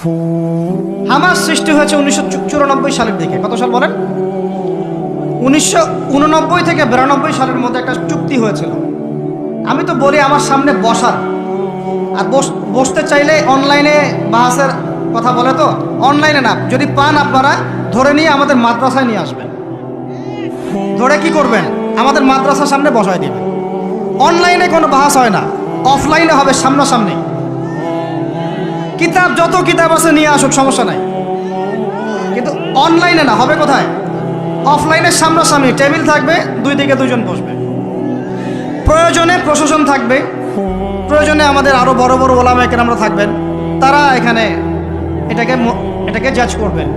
Hamas সৃষ্টি হয়েছে 1994 সালের দিকে। কত সাল বলেন? 1989 থেকে 92 সালের মধ্যে একটা চুক্তি হয়েছিল। আমি তো বলি আমার সামনে বসার, আর বসতে চাইলে অনলাইনে বাহাসের কথা বলে, তো অনলাইনে না, যদি পান আপনারা ধরে নিয়ে আমাদের মাদ্রাসায় নিয়ে আসবেন। ধরে কি করবেন? আমাদের মাদ্রাসার সামনে বসায় দিবেন। অনলাইনে কোনো বাহাস হয় না, অফলাইনে হবে, সামনাসামনি। কিতাব যত কিতাব আছে নিয়ে আসুক, সমস্যা নাই, কিন্তু অনলাইনে না, হবে কোথায়? অফলাইনে সামনাসামনি, টেবিল থাকবে, দুই দিকে দুজন বসবে। প্রয়োজনে প্রশাসন থাকবে, প্রয়োজনে আমাদের আরো বড় বড় ওলামা কেরামরা থাকবেন, তারা এখানে এটাকে জাজ করবেন।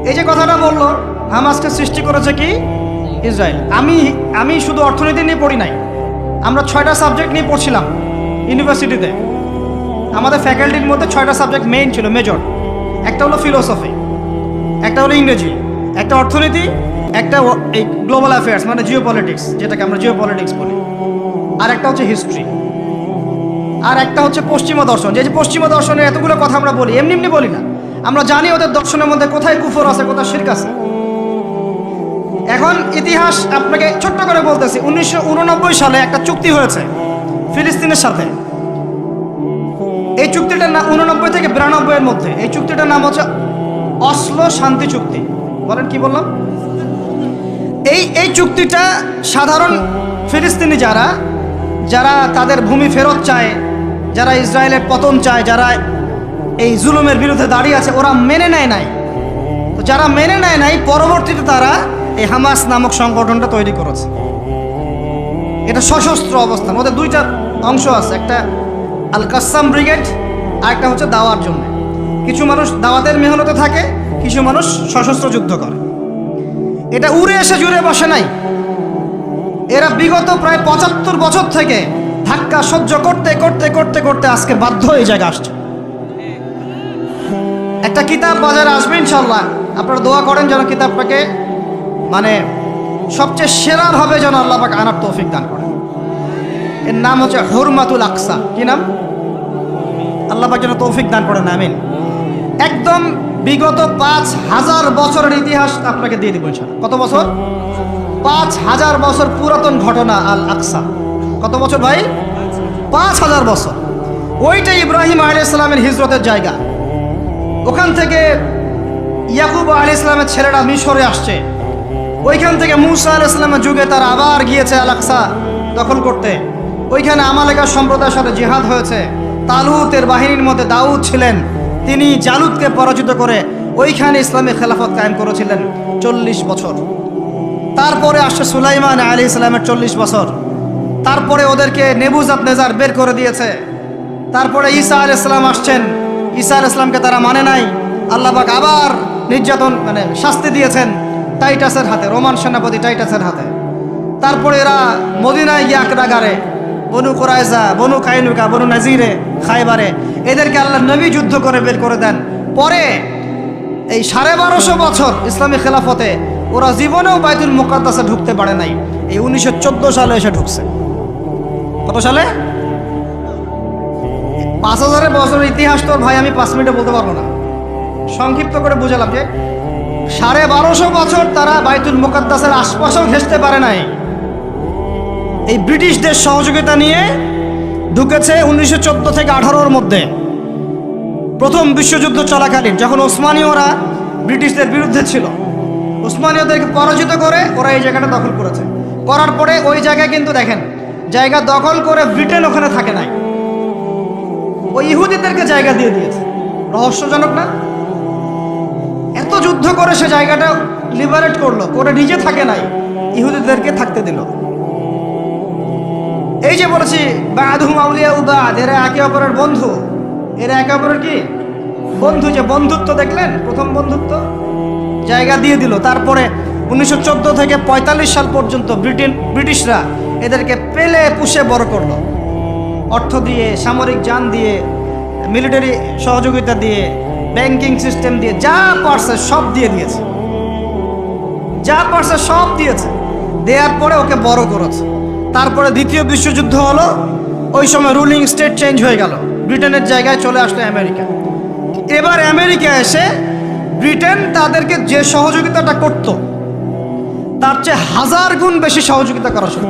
এই যে কথাটা বললো, হামাসকে সৃষ্টি করেছে কি? ইসরায়েল। আমি শুধু অর্থনীতি নিয়ে পড়ি নাই, আমরা 6টা সাবজেক্ট নিয়ে পড়ছিলাম ইউনিভার্সিটিতে। আমাদের ফ্যাকাল্টির মধ্যে 6টা সাবজেক্ট মেইন ছিল, মেজর। একটা হলো ফিলোসফি, একটা হলো ইংরেজি, একটা অর্থনীতি, একটা এই গ্লোবাল অ্যাফেয়ার্স মানে জিও পলিটিক্স, যেটাকে আমরা জিও পলিটিক্স বলি, আর একটা হচ্ছে হিস্ট্রি, আর একটা হচ্ছে পশ্চিমা দর্শন। যে পশ্চিমা দর্শনের এতগুলো কথা আমরা বলি, এমনি এমনি বলি না, আমরা জানি ওদের দর্শনের মধ্যে কোথায় কুফর আছে, কোথায় শিরক আছে। এখন ইতিহাস আপনাকে ছোট্ট করে বলতেছি, 1989 সালে একটা চুক্তি হয়েছে ফিলিস্তিনের সাথে। এই চুক্তিটার নাম 89 থেকে 92 এর মধ্যে, এই চুক্তিটার নাম হচ্ছে অসলো শান্তি চুক্তি। বলেন কি বললাম? এই চুক্তিটা সাধারণ ফিলিস্তিনি যারা তাদের ভূমি ফেরত চায়, যারা ইসরায়েলের পতন চায়, যারা এই জুলুমের বিরুদ্ধে দাঁড়িয়ে আছে, ওরা মেনে নেয় নাই। তো যারা মেনে নেয় নাই, পরবর্তীতে তারা এই হামাস নামক সংগঠনটা তৈরি করেছে। এটা সশস্ত্র অবস্থান, ওদের দুইটা অংশ আছে, একটা আল কাসাম ব্রিগেড, আর একটা হচ্ছে দাওয়ার জন্য। কিছু মানুষ দাওয়াতের মেহনতে থাকে, কিছু মানুষ সশস্ত্র যুদ্ধ করে। এটা উড়ে এসে জুড়ে বসে নাই, এরা বিগত প্রায় 75 বছর থেকে ধাক্কা সহ্য করতে করতে করতে করতে আজকে বাধ্য এই জায়গায় আসছে। একটা কিতাব বাজারে আসবে ইনশাল্লাহ, আপনারা দোয়া করেন যেন কিতাবটাকে মানে সবচেয়ে সেরাভাবে যেন আল্লাহ পাক আনার তৌফিক দান করেন। এর নাম হচ্ছে হুরমাতুল আকসা। কি নাম? আল্লাহ পাক যেন তৌফিক দান করেন, আমিন। একদম বিগত 5000 বছরের ইতিহাস আপনাকে দিয়ে দিব ইনশাআল্লাহ। কত বছর? 5000 বছর পুরাতন ঘটনা আল আকসা। কত বছর ভাই? 5000 বছর। ওইটা ইব্রাহিম আলাইহিস সালামের হিজরতের জায়গা। ওখান থেকে ইয়াকুব আলাইহিস সালামের ছেলেরা মিশরে আসছে, ওইখান থেকে মুসা আলাইহিস সালামের যুগে তারা আবার গিয়েছে আল আকসা দখল করতে। ওইখানে আমালেকা সম্প্রদায়ের সাথে জিহাদ হয়েছে। তালুতের বাহিনীর মধ্যে দাউদ ছিলেন, তিনি জালুতকে পরাজিত করে ওইখানে ইসলামী খেলাফত কায়েম করেছিলেন 40 বছর। তারপরে আসছে সুলাইমান আলাইহিস সালামের 40 বছর। তারপরে ওদেরকে নেবুজাত নেজার বের করে দিয়েছে। তারপরে ঈসা আলাইহিস সালাম আসছেন, ঈসা আলাইহিস সালামকে তারা মানে নাই। আল্লাহ পাক আবার নির্যাতন মানে শাস্তি দিয়েছেন টাইটাসের হাতে, রোমান সেনাপতি টাইটাসের হাতে। তারপরে এরা মদিনায় গিয়ে আকরাগারে, বনু কুরাইজা, বনু কাইনুকা, বনু নাজিরে, খায়বারে, এদেরকে আল্লাহ নবী যুদ্ধ করে বের করে দেন। পরে এই 1250 বছর ইসলামী খেলাফতে ওরা জীবনেও বাইতুল মুকাদ্দাসে ঢুকতে পারে নাই। এই 1914 সালে এসে ঢুকছে। কত সালে? 5000 বছরের ইতিহাস তো ভাই আমি 5 মিনিটে বলতে পারবো না, সংক্ষিপ্ত করে বুঝালাম যে 1250 বছর তারা বাইতুল মুকাদ্দাসের আশপাশেও ঘেঁষতে পারে নাই। এই ব্রিটিশদের সহযোগিতা নিয়ে ঢুকেছে 1914 থেকে 18-র মধ্যে, প্রথম বিশ্বযুদ্ধ চলাকালীন, যখন ওসমানীয়রা ব্রিটিশদের বিরুদ্ধে ছিল। ওসমানীয়দেরকে পরাজিত করে ওরা এই জায়গাটা দখল করেছে। করার পরে ওই জায়গায় কিন্তু দেখেন, জায়গা দখল করে ব্রিটেন ওখানে থাকে নাই, ওই ইহুদিদেরকে জায়গা দিয়ে দিয়েছে। রহস্যজনক না? এত যুদ্ধ করে সে জায়গাটা লিবারেট করলো, করে নিজে থাকে নাই, ইহুদিদেরকে থাকতে দিল। এই যে বলেছি বাদহুম আউলিয়া উবাদ, এরা একে অপরের বন্ধু, এরা একে অপরের কি বন্ধু। যে বন্ধুত্ব দেখলেন, প্রথম বন্ধুত্ব, জায়গা দিয়ে দিল। তারপরে 1914 থেকে 45 সাল পর্যন্ত ব্রিটিশরা এদেরকে পেলে পুষে বড় করলো, অর্থ দিয়ে, সামরিক যান দিয়ে, মিলিটারি সহযোগিতা দিয়ে, ব্যাংকিং সিস্টেম দিয়ে, যা পারছে সব দিয়ে দিয়েছে, যা পারছে সব দিয়েছে। দেওয়ার পরে ওকে বড় করেছে। তারপরে দ্বিতীয় বিশ্বযুদ্ধ হলো, ওই সময় রুলিং স্টেট চেঞ্জ হয়ে গেল, ব্রিটেনের জায়গায় চলে আসলো আমেরিকা। এবার আমেরিকা এসে ব্রিটেন তাদেরকে যে সহযোগিতাটা করত তার চেয়ে 1000 গুণ বেশি সহযোগিতা করা শুরু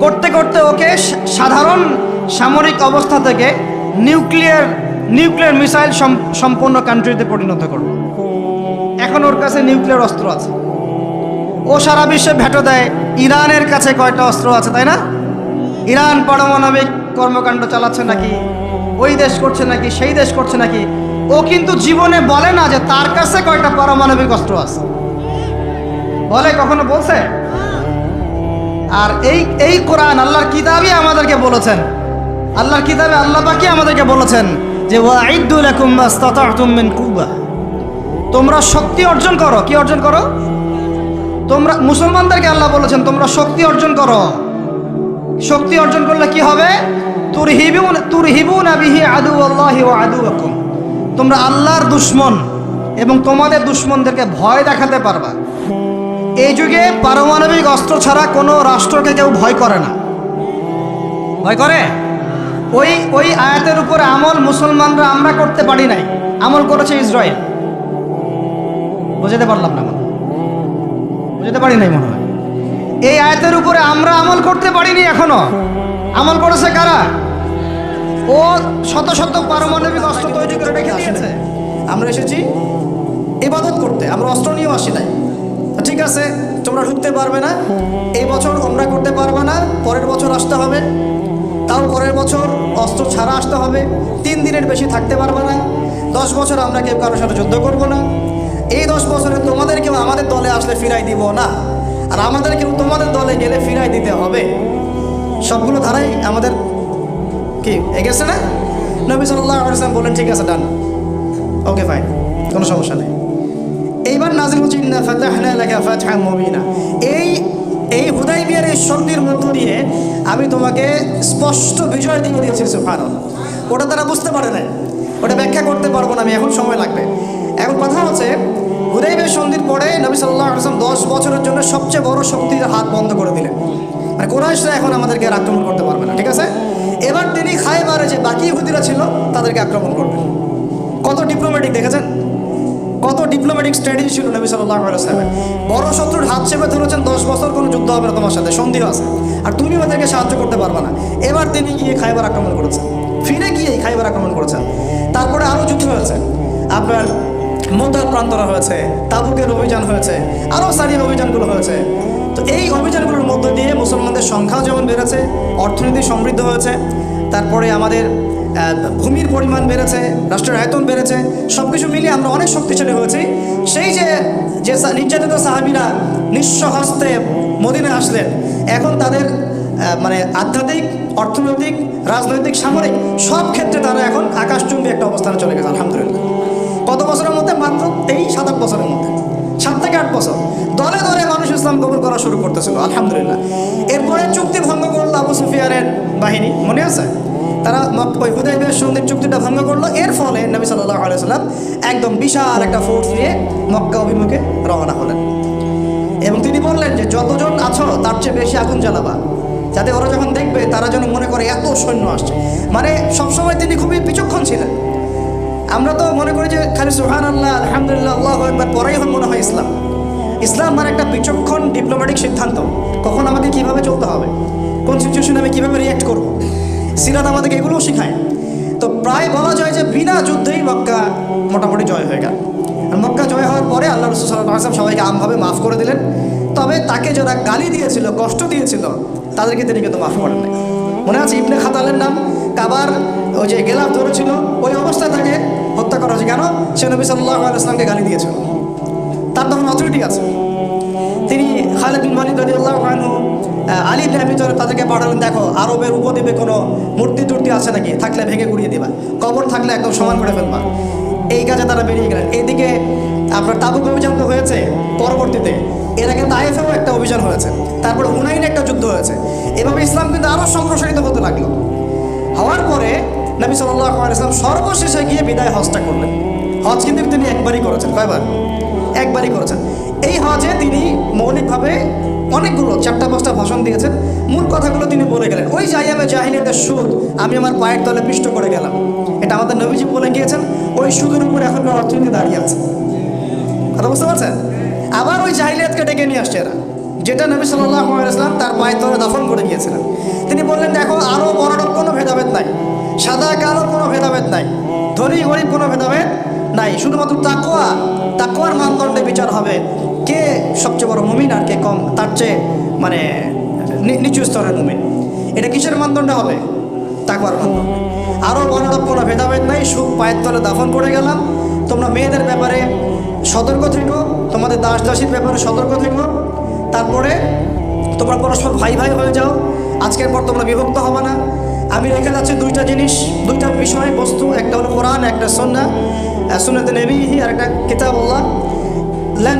করতে করতে ওকে সাধারণ সামরিক অবস্থা থেকে নিউক্লিয়ার মিসাইল সম্পন্ন কান্ট্রিতে পরিণত করল। এখন ওর কাছে নিউক্লিয়ার অস্ত্র আছে, ও সারা বিশ্বে ভেটো দেয়। ইরানের কাছে কয়টা অস্ত্র আছে, তাই না? ইরান পারমাণবিক কর্মকাণ্ড চালাচ্ছে নাকি, ওই দেশ করছে নাকি, সেই দেশ করছে নাকি, ও কিন্তু জীবনে বলে না যে তার কাছে কয়টা পারমাণবিক অস্ত্র আছে। বলে? কখনো বলছে? আর এই কোরআন আল্লাহর কিতাবই আমাদেরকে বলেছেন, আল্লাহর কিতাবে আল্লাহ পাকই আমাদেরকে বলেছেন যে ওয়াইদু লাকুম মাস্তাতা'তুম মিন কুওয়া, তোমরা শক্তি অর্জন করো। কি অর্জন করো? তোমরা মুসলমানদেরকে আল্লাহ বলেছেন তোমরা শক্তি অর্জন করো। শক্তি অর্জন করলে কি হবে? তুরহিবুনা বিহি আদুওয়াল্লাহি ওয়া আদুওয়াকুম, তোমরা আল্লাহর দুশমন এবং তোমাদের দুশমনদেরকে ভয় দেখাতে পারবা। এই যুগে পারমাণবিক অস্ত্র ছাড়া কোনো রাষ্ট্রকে কেউ ভয় করে না। ভয় করে? ওই আয়াতের উপরে আমল মুসলমানরা আমরা করতে পারি নাই, আমল করেছে ইসরায়েল। বুঝাতে পারলাম না? বুঝাতে পারি নাই মনে হয়। এই আয়াতের উপরে আমরা আমল করতে পারিনি এখনো। আমল করেছে কারা? ও শত শত পারমাণবিক অস্ত্র তৈরি করে রেখে দিয়েছে। আমরা এসেছি ইবাদত করতে, আমরা অস্ত্র নিয়েও আসি নাই। ঠিক আছে, তোমরা ঢুকতে পারবে না, এই বছর ওমরা করতে পারবে না, পরের বছর আসতে হবে, তাও পরের বছর অস্ত্র ছাড়া আসতে হবে, 3 দিনের বেশি থাকতে পারবে না, 10 বছর আমরা কেউ কারোর সাথে যুদ্ধ করব না, এই 10 বছরে তোমাদের কেউ আমাদের দলে আসলে ফিরাই দিব না, আর আমাদের কেউ তোমাদের দলে গেলে ফিরাই দিতে হবে। সবগুলো ধারাই আমাদের কি এগেছে না? নবী সাল্লাল্লাহু আলাইহি ওয়াসাল্লাম বলেন ঠিক আছে, ডান, ওকে ফাইন, কোনো সমস্যা নেই। এইবার নাযিল হচ্ছে ইন্না ফাতাহনা লাকা ফাতহাম মুবিনা। এই হুদাইবিয়ার এই সন্ধির মধ্য দিয়ে আমি তোমাকে স্পষ্ট বিজয় দিয়ে দিয়েছি। সুবহানাল্লাহ। ওটা তারা বুঝতে পারে না, ওটা ব্যাখ্যা করতে পারবো না আমি, এখন সময় লাগবে। এখন কথা হচ্ছে হুদাইবিয়ার সন্ধির পরে নবী সাল্লাল্লাহু আলাইহি ওয়াসাল্লাম 10 বছরের জন্য সবচেয়ে বড় শক্তির হাত বন্ধ করে দিলেন। মানে কুরাইশরা এখন আমাদেরকে আর আক্রমণ করতে পারবে না। ঠিক আছে, এবার তিনি খায়বারে যে বাকি ইহুদিরা ছিল তাদেরকে আক্রমণ করবেন। কত ডিপ্লোম্যাটিক দেখেছেন, কত ডিপ্লোম্যাটিক স্ট্র্যাটেজি ছিল নবী সাল্লাল্লাহু আলাইহি ওয়াসাল্লাম। বড় শত্রুর হাত চেপে ধরেছেন, 10 বছর কোনো যুদ্ধ হবে না তোমার সাথে, সন্ধিও আছে, আর তুমি ওদেরকে সাহায্য করতে পারবে না। এবার তিনি গিয়ে খায়বার আক্রমণ করেছেন, ফিরে গিয়ে খায়বার আক্রমণ করেছেন। তারপরে আরও যুদ্ধ হয়েছে, আপনার মুতার প্রান্তরা হয়েছে, তাবুকের অভিযান হয়েছে, আরও সারির অভিযানগুলো হয়েছে। তো এই অভিযানগুলোর মধ্য দিয়ে মুসলমানদের সংখ্যাও যেমন বেড়েছে, অর্থনীতি সমৃদ্ধ হয়েছে, তারপরে আমাদের ভূমির পরিমাণ বেড়েছে, রাষ্ট্রের আয়তন বেড়েছে, সব কিছু মিলিয়ে আমরা অনেক শক্তিশালী হয়েছি। সেই যে নির্যাতিত সাহাবীরা নিঃস্ব হস্তে মদিনায় আসলেন, এখন তাদের মানে আধ্যাত্মিক, অর্থনৈতিক, রাজনৈতিক, সামরিক সব ক্ষেত্রে তারা এখন আকাশচুম্বী একটা অবস্থানে চলে গেছে আলহামদুলিল্লাহ। কত বছরের মধ্যে? মাত্র 7-8 বছরের মধ্যে, 7 থেকে 8 বছর দলে দলে মানুষ ইসলাম কবুল করা শুরু করতেছিল আলহামদুলিল্লাহ। এরপরে চুক্তি ভঙ্গ করলো আবু সুফিয়ানের বাহিনী, মনে আছে? তারা ওই হুদাইবিয়ার সন্ধির চুক্তিটা ভঙ্গ করলো। এর ফলে নবী সাল্লাল্লাহু আলাইহি ওয়াসাল্লাম একদম বিশাল একটা ফোর্স নিয়ে মক্কা অভিমুখে রওনা হলেন এবং তিনি বললেন যে যতজন আছো তার চেয়ে বেশি আগুন জ্বালাবা, যাতে ওরা যখন দেখবে তারা যেন মনে করে এত সৈন্য আসছে। মানে সবসময় তিনি খুবই বিচক্ষণ ছিলেন। আমরা তো মনে করি যে খালি সুবহানাল্লাহ, আলহামদুলিল্লাহ, আল্লাহু আকবার পড়াই মনে হয় ইসলাম। ইসলাম মানে একটা বিচক্ষণ ডিপ্লোম্যাটিক সিদ্ধান্ত, কখন আমাকে কীভাবে চলতে হবে, কোন সিচুয়েশনে আমি কীভাবে রিয়্যাক্ট করবো। সিরাত আমাদেরকে এগুলোও শেখায়। তো প্রায় বলা যায় যে বিনা যুদ্ধেই মক্কা মোটামুটি জয় হয়ে গেল। আর মক্কা জয় হওয়ার পরে আল্লাহ রাসূল সাল্লাল্লাহু আলাইহি ওয়াসাল্লাম সবাইকে আমভাবে মাফ করে দিলেন। তবে তাকে যারা গালি দিয়েছিল, কষ্ট দিয়েছিল, তাদেরকে তিনি কিন্তু মাফ করেন নাই। মনে আছে ইবনে খাতালের নাম? কাবার ওই যে গেলাফ ধরেছিল, ওই অবস্থায় তাকে হত্যা করা হয়েছে। কেন? সে নবী সাল্লাল্লাহু আলাইহি ওয়াসাল্লামকে গালি দিয়েছিল। তার তখন অথরিটি আছে। তিনি খালিদ বিন ওয়ালিদ রাদিয়াল্লাহু আনহু, আলী ইবনে আবি তালেব তাদেরকে পাঠালেন, দেখো আরবের উপদ্বীপে কোনো মূর্তি টুর্তি আছে নাকি, থাকলে ভেঙে গুড়িয়ে দিবা, কবর থাকলে একদম সমান করে ফেলবা। এই কাজে তারা বেরিয়ে গেলেন। এইদিকে আপনার তাবুক অভিযান তো হয়েছে পরবর্তীতে, এর আগে তায়েফেও একটা অভিযান হয়েছে, তারপরে হুনাইনে একটা যুদ্ধ হয়েছে। এভাবে ইসলাম কিন্তু আরও সম্প্রসারিত হতে লাগলো। হওয়ার পরে নবী সাল্লাল্লাহু আলাইহি ওয়াসাল্লাম সর্বশেষে গিয়ে বিদায় হজটা করলেন। হজ কিন্তু তিনি একবারই করেছেন। কয়বার? একবারই করেছেন। এই হজে তিনি মৌলিকভাবে অনেকগুলো 4-5টা ভাষণ দিয়েছেন। মূল কথাগুলো তিনি বলে গেলেন। ওই যে আইয়ামে জাহিলিয়াতের সুদ, আমি আমার পায়ের তলে পিষ্ট করে গেলাম, এটা আমাদের নবীজি বলে গিয়েছেন। ওই সুদের উপরে এখন অর্থনীতি দাঁড়িয়ে আছে। কথা বুঝতে পারছেন? আবার ওই জাহিলিয়াতকে ডেকে নিয়ে আসছে এরা, যেটা নবী সাল্লাল্লাহু আলাইহি ওয়াসাল্লাম তার পায়ের তলে দাফন করে গিয়েছিলেন। তিনি বললেন, দেখো আরও বড় কোনো ভেদাভেদ নাই, সাদা কালো কোনো ভেদাভেদ নাই, ধনী গরিব কোনো ভেদাভেদ নাই, শুধুমাত্র তাকওয়ার মানদণ্ডে বিচার হবে কে সবচেয়ে বড় মুমিন আর কে কম, তার চেয়ে মানে নিচু স্তরের মুমিন। এটা কিসের মানদণ্ডে হবে? তাকওয়ার মানদণ্ডে। আরও বড় কোনো ভেদাভেদ নাই, সুখ পায়ের তলে দাফন করে গেলাম। তোমরা মেয়েদের ব্যাপারে সতর্ক থেকো, তোমাদের দাস দাসীর ব্যাপারে সতর্ক থেকো। তারপরে তোমরা পরস্পর ভাই ভাই হয়ে যাও, আজকের পর তোমরা বিভক্ত হবে না। আমি রেখে যাচ্ছি দুইটা জিনিস, দুইটা বিষয় বস্তু, একটা হলো কোরআন, একটা সুন্নাহ, সুন্নাতে নবীহি, আর একটা কিতাবুল্লাহ। লান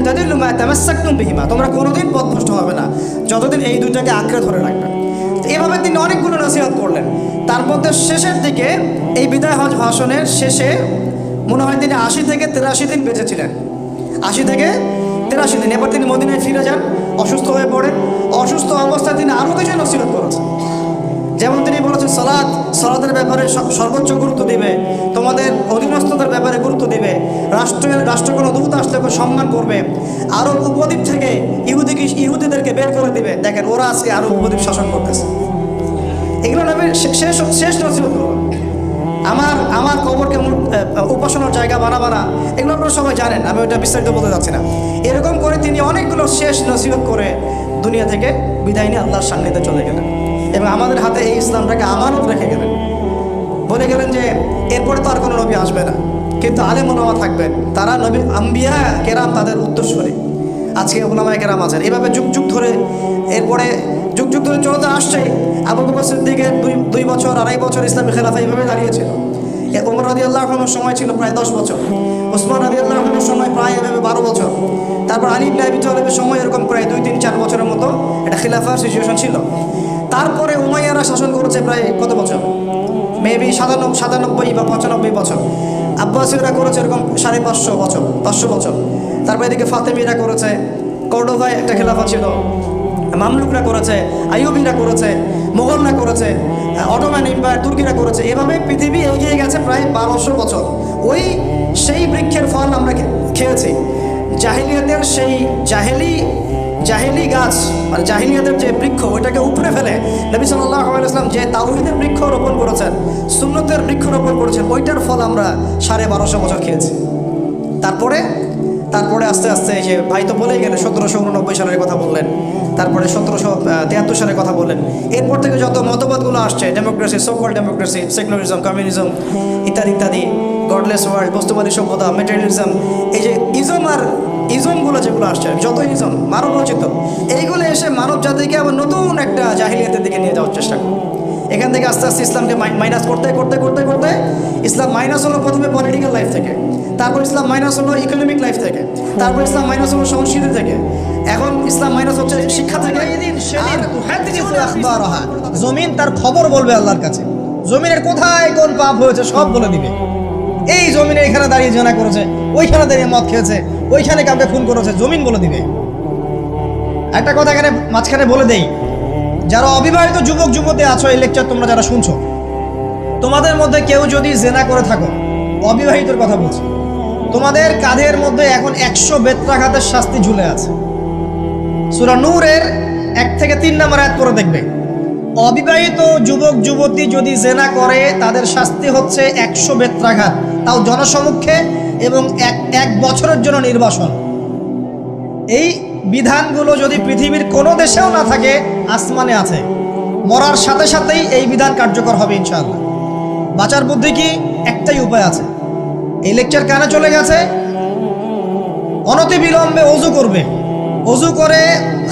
তাদিল্লু মা তামাসসাকতুম বিহিমা, তোমরা কোনোদিন পথভ্রষ্ট হবে না যতদিন এই দুইটাকে আঁকড়ে ধরে রাখবে। এভাবে তিনি অনেকগুলো নসিহত করলেন। তার মধ্যে শেষের দিকে এই বিদায় হজ ভাষণের শেষে মনে হয় তিনি 80 থেকে 83 দিন বেঁচেছিলেন, 80 থেকে 83 দিন। এবার তিনি মদিনায় ফিরে যান, অসুস্থ হয়ে পড়েন। অসুস্থ অবস্থায় তিনি আরও কিছু নসিহত করেছেন। যেমন তিনি বলেছেন, সালাতের ব্যাপারে সর্বোচ্চ গুরুত্ব দিবে, তোমাদের অধীনস্থদের ব্যাপারে গুরুত্ব দিবে, রাষ্ট্র কোনো দূত আসলে সম্মান করবে, আরব উপদ্বীপ থেকে ইহুদিদেরকে বের করে দিবে। দেখেন ওরা আজকে আরব উপদ্বীপ শাসন করতেছে। এগুলো নবীর শেষ নসিহতগুলো। আমার কবরকে উপাসনার জায়গা বানাবা না, এগুলো আপনারা সবাই জানেন, আমি ওইটা বিস্তারিত বলতে যাচ্ছি না। এরকম করে তিনি অনেকগুলো শেষ নসিহত করে দুনিয়া থেকে বিদায় নিয়ে আল্লাহর সান্নিধ্যে চলে গেলেন এবং আমাদের হাতে এই ইসলামটাকে আমানত রেখে গেলেন। বলে গেলেন যে এরপরে তো আর কোনো নবী আসবে না, কিন্তু আলেম ওলামা থাকবেন, তারা নবী আম্বিয়া কেরাম তাদের উত্তরসূরি। আজকে ওলামায়ে কেরাম আছেন, এভাবে যুগ যুগ ধরে, এরপরে যুগ যুগ ধরে চলতে আসছে। আবু বকর সিদ্দিকের 2 বছর 2.5 বছর ইসলামী খেলাফা এইভাবে দাঁড়িয়েছিল। ওমর রাদিয়াল্লাহু আনহুর সময় ছিল প্রায় 10 বছর, ওসমান রাদিয়াল্লাহু আনহুর সময় প্রায় এভাবে 12 বছর, তারপর আলী ইবনে আবি তালিবের সময় এরকম প্রায় 2-3-4 বছরের মতো এটা খিলাফার সিচুয়েশন ছিল। তারপরে উমাইয়ারা শাসন করেছে প্রায় কত বছর, মেবি 97 বা 95 বছর। আব্বাসীয়রা করেছে এরকম 550 বছর, 500 বছর। তারপর এদিকে ফাতেমিরা করেছে, কর্ডোভায় একটা খেলাফা ছিল, মামলুকরা করেছে, আইয়ুবিরা করেছে, মোগলরা করেছে, অটোমান এম্পায়ার তুর্কিরা করেছে। এভাবে পৃথিবী এগিয়ে গেছে প্রায় 1200 বছর। সেই বৃক্ষের ফল আমরা খেয়েছি। জাহিলিয়াতের সেই জাহেলি গাছ, মানে জাহিলিয়াতের যে বৃক্ষ, ওইটাকে উপড়ে ফেলে নবী সাল্লাল্লাহু আলাইহি ওয়াসাল্লাম যে তাওহীদের বৃক্ষ রোপণ করেছেন, সুন্নতের বৃক্ষ রোপণ করেছেন, ওইটার ফল আমরা 1250 বছর খেয়েছি। তারপরে আস্তে আস্তে যে ভাই তো বলেই গেলেন 1789 সালের কথা বললেন, তারপরে 1773 সালের কথা বললেন। এরপর থেকে যত মতবাদগুলো আসছে, ডেমোক্রেসি, সোকল ডেমোক্রেসি, সেকুলারিজম, কমিউনিজম ইত্যাদি ইত্যাদি, গডলেস ওয়ার্ল্ড, বস্তুবাদী সভ্যতা, মেটেরিয়ালিজম, এই যে ইজমগুলো যেগুলো আসছে, যত ইজম মানব রচিত, এইগুলো এসে মানব জাতিকে আবার নতুন একটা জাহিলিয়াতের দিকে নিয়ে যাওয়ার চেষ্টা করে। এখান থেকে আস্তে আস্তে ইসলামকে মাইনাস করতে ইসলাম মাইনাস হলো প্রথমে পলিটিক্যাল লাইফ থেকে, তারপর ইসলাম মাইনাস হলো ইকোনমিক লাইফ থেকে, তারপর ইসলাম মাইনাস হলো সংস্কৃতি থেকে, এখন ইসলাম মাইনাস হচ্ছে শিক্ষা থেকে। জমিন তার খবর বলবে আল্লাহর কাছে, জমিনের কোথায় কোন পাপ হয়েছে সব বলে দিবে। এই জমিনে এখানে দাঁড়িয়ে জেনা করেছে, ওইখানে দাঁড়িয়ে মদ খেয়েছে, ওইখানে কাউকে খুন করেছে, জমিন বলে দিবে। একটা কথা এখানে মাঝখানে বলে দেই, যারা অবিবাহিত যুবক যুবতী আছো, এই লেকচার তোমরা যারা শুনছো, তোমাদের মধ্যে কেউ যদি জেনা করে থাকো, অবিবাহিতর কথা বলছি, তোমাদের কাঁধের মধ্যে এখন 100 বেত্রাঘাতের শাস্তি ঝুলে আছে। সূরা নূরের 1 থেকে 3 নম্বর আয়াত পড়ে দেখবে, অবিবাহিত যুবক যুবতী যদি জেনা করে তাদের শাস্তি হচ্ছে 100 বেত্রাঘাত, তাও জনসমক্ষে, এবং 1 বছরের জন্য নির্বাসন। এই বিধানগুলো যদি পৃথিবীর কোনো দেশেও না থাকে, আসমানে আছে। মরার সাথে সাথেই এই বিধান কার্যকর হবে ইনশাআল্লাহ। বাঁচার বুদ্ধি কি? একটাই উপায় আছে। এই লেকচার কানে চলে গেছে, অনতিবিলম্বে ওযু করবে, ওযু করে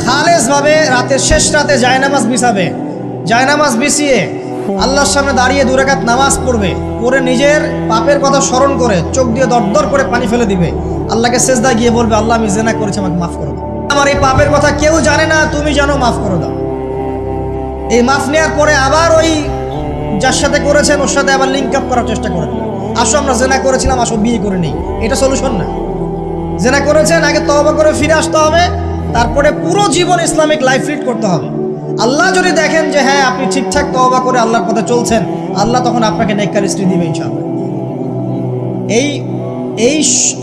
খালেসভাবে রাতের শেষ রাতে জায়নামাজ বিছাবে, জায়নামাজ বিছিয়ে আল্লাহর সামনে দাঁড়িয়ে 2 রাকাত নামাজ পড়বে, পরে নিজের পাপের কথা স্মরণ করে চোখ দিয়ে দরদর করে পানি ফেলে দিবে, আল্লাহকে সেজদা গিয়ে বলবে, আল্লাহ আমি জেনা করেছি, আমাকে মাফ করে দাও, আমার এই পাপের কথা কেউ জানে না, তুমি জানো, মাফ করে দাও। এই মাফ নেওয়ার পরে আবার ওই যার সাথে করেছেন ওর সাথে আবার লিঙ্ক আপ করার চেষ্টা করেন, আসো আমরা জেনা করেছিলাম, আসো বিয়ে করে নিই। এটা সলিউশন না। জেনা করেছেন, আগে তওবা করে ফিরে আসতে হবে, তারপরে পুরো জীবন ইসলামিক লাইফ লিড করতে হবে। আল্লাহ যদি দেখেন যে হ্যাঁ আপনি ঠিকঠাক তওবা করে আল্লাহর পথে চলছেন, আল্লাহ তখন আপনাকে নেককার স্ত্রী দিবে ইনশাআল্লাহ। এই এই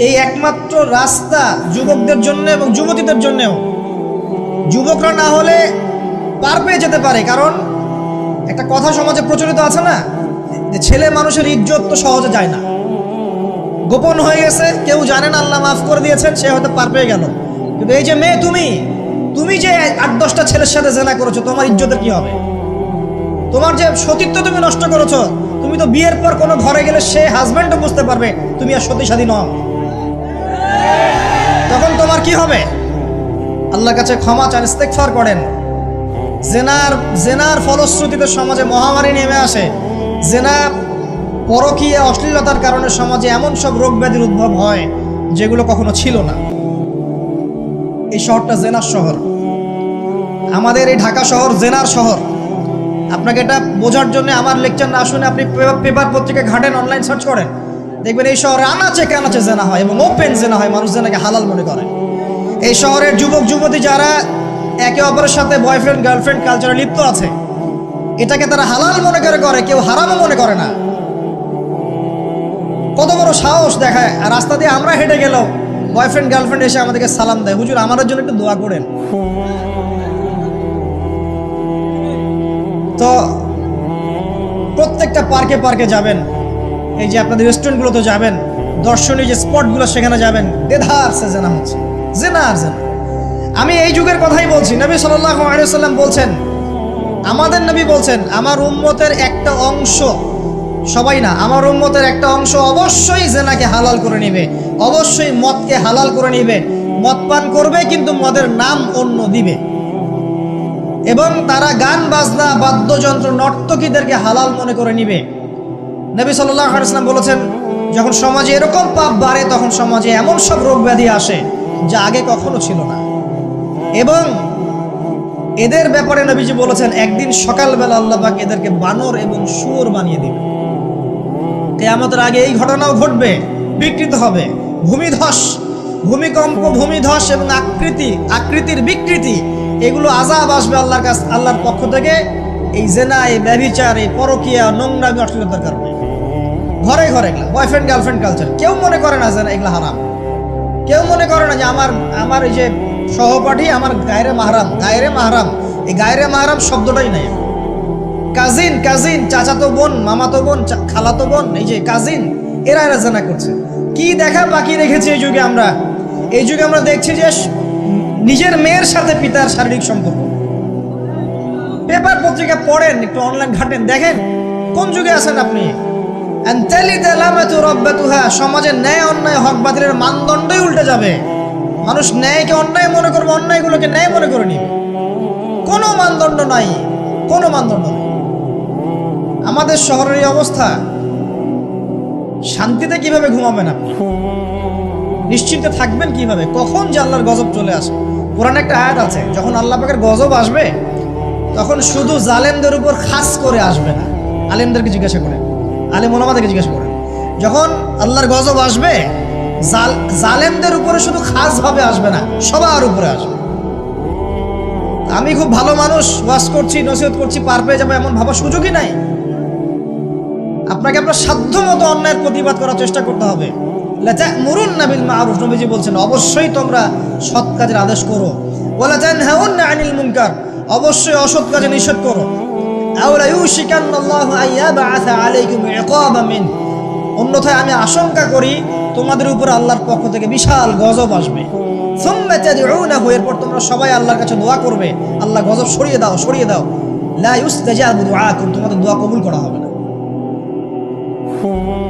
এই একমাত্র রাস্তা যুবকদের জন্য এবং যুবতীদের জন্যও। যুবকরা না হলে পার পেয়ে যেতে পারে, কারণ একটা কথা সমাজে প্রচলিত আছে না, যে ছেলে মানুষের ইজ্জত তো সহজে যায় না, গোপন হয়ে গেছে, কেউ জানে না, আল্লাহ মাফ করে দিয়েছেন, সে হয়তো পার পেয়ে গেল। কিন্তু এই যে মেয়ে, তুমি যে 8-10টা ছেলের সাথে জেনা করেছো, তোমার ইজ্জতের কি হবে? তোমার যে সতীত্ব তুমি নষ্ট করেছো, তুমি তো বিয়ের পর কোনো ঘরে গেলে সে হাজব্যান্ডও বুঝতে পারবে তুমি আর সতীসাধী নও, তখন তোমার কি হবে? আল্লাহর কাছে ক্ষমা চান, ইস্তেগফার করেন। জেনার ফলশ্রুতিতে সমাজে মহামারী নেমে আসে। জেনা, পরকীয়া, অশ্লীলতার কারণে সমাজে এমন সব রোগ ব্যাধির উদ্ভব হয় যেগুলো কখনো ছিল না। এই শহরটা জেনার শহর, আমাদের এই ঢাকা শহর জেনার শহর। আপনাকে এটা বোঝার জন্য আমার লেকচার না শুনে আপনি পেপার পত্রিকা ঘাটেন, অনলাইন সার্চ করেন, দেখবেন এই শহরে আনাচে কানাচে জেনা হয় এবং ওপেন জেনা হয়, মানুষ জেনাকে হালাল মনে করে। এই শহরের যুবক যুবতী যারা একে অপরের সাথে বয়ফ্রেন্ড গার্লফ্রেন্ড কালচারে লিপ্ত আছে, এটাকে তারা হালাল মনে করে, কেউ হারামও মনে করে না। কত বড় সাহস দেখায়! আর রাস্তা দিয়ে আমরা হেঁটে গেলেও বয়ফ্রেন্ড গার্লফ্রেন্ড এসে আমাদেরকে সালাম দেয়, হুজুর আমাদের জন্য একটু দোয়া করেন। তো প্রত্যেকটা পার্কে পার্কে যাবেন, এই যে আপনাদের রেস্টুরেন্টগুলোতে যাবেন, দর্শনীয় যে স্পটগুলো সেখানে যাবেন, দেধার সে জেনা হচ্ছে, জেনা আর জেনা। আমি এই যুগের কথাই বলছি। নবী সাল্লাল্লাহু আলাইহি ওয়াসাল্লাম বলছেন, আমাদের নবী বলছেন, আমার উম্মতের একটা অংশ, সবাই না, আমার উম্মতের একটা অংশ অবশ্যই জেনাকে হালাল করে নেবে, অবশ্যই মদকে হালাল করে নেবে, মদ পান করবে কিন্তু মদের নাম অন্য দিবে, এবং তারা গান বাজনা বাদ্যযন্ত্র নর্তকীদেরকে হালাল মনে করে নিবে। নবী সাল্লাল্লাহু আলাইহি ওয়াসাল্লাম বলেছেন, যখন সমাজে এরকম পাপ বাড়ে তখন সমাজে এমন সব রোগ ব্যাধি আসে যা আগে কখনো ছিল না। এবং এদের ব্যাপারে নবীজি বলেছেন, একদিন সকালবেলা আল্লাহ পাক এদেরকে বানর এবং শুয়োর বানিয়ে দিবে। কিয়ামতের আগে এই ঘটনাও ঘটবে, বিকৃত হবে, ভূমিধস, ভূমিকম্প, ভূমিধস এবং আকৃতির বিকৃতি, এগুলো আযাব আসবে আল্লাহর কাছে, আল্লাহর পক্ষ থেকে। এই জেনা, এই ব্যভিচার, এই পরকীয়া, নোংরামি, অশ্লীলতার কারণে ঘরে ঘরে এগুলা বয়ফ্রেন্ড গার্লফ্রেন্ড কালচার। কেউ মনে করে না যে এগুলা হারাম, কেউ মনে করে না যে আমার এই যে সহপাঠী আমার গায়রে মাহরাম। এই গায়রে মাহরাম শব্দটাই নাই। কাজিন, চাচাতো বোন, মামাতো বোন, খালাতো বোন, এই যে কাজিন, এরা জেনা করছে। কি দেখা বাকি রেখেছি এই যুগে আমরা? এই যুগে আমরা দেখছি যে নিজের মেয়ের সাথে পিতার শারীরিক সম্পর্ক। পেপার পত্রিকা পড়েন, একটু অনলাইন ঘাটেন, দেখেন কোন যুগে আছেন আপনি। সমাজে ন্যায় অন্যায় হক বাতিলের মানদণ্ডই উল্টে যাবে। মানুষ ন্যায়কে অন্যায় মনে করবে, অন্যায়গুলোকে ন্যায় মনে করে নিবে। কোনো মানদণ্ড নাই। আমাদের শহরের এই অবস্থা, শান্তিতে কিভাবে ঘুমাবেন আপনি? নিশ্চিন্তে থাকবেন কিভাবে? কখন যে আল্লাহর গজব চলে আসে। কোরআনে একটা আয়াত আছে, যখন আল্লাহ পাকের গজব আসবে তখন শুধু জালেমদের উপর খাস করে আসবে না। আলেমদেরকে জিজ্ঞাসা করেন, আলেম ওলামাদেরকে জিজ্ঞাসা করেন, যখন আল্লাহর গজব আসবে জালেমদের উপরে শুধু খাস ভাবে আসবে না, সবার উপরে আসবে। আমি খুব ভালো মানুষ, ওয়াজ করছি, নসিহত করছি, পার পেয়ে যাবো এমন ভাবার সুযোগই নাই। আপনাকে আপনার সাধ্য মতো অন্যায়ের প্রতিবাদ করার চেষ্টা করতে হবে। লাতা'মুরুন্না বিল মা'রুফ, নবীজি বলছেন, অবশ্যই তোমরা সৎ কাজের আদেশ করো। ওয়ালা তানহাউন্না আনিল মুনকার, অবশ্যই অসৎ কাজে নিষেধ করো। আও লা ইউশিকান্নাল্লাহু আইয়াবআসা আলাইকুম ইকাবাম মিন, অন্যথায় আমি আশঙ্কা করি তোমাদের উপর আল্লাহর পক্ষ থেকে বিশাল গজব আসবে। সুম্মা তাদউনাহু, এরপর তোমরা সবাই আল্লাহর কাছে দোয়া করবে, আল্লাহ গজব সরিয়ে দাও। লা ইউস্তাজাবু দুআকুম, তোমাদের দোয়া কবুল করা হবে না।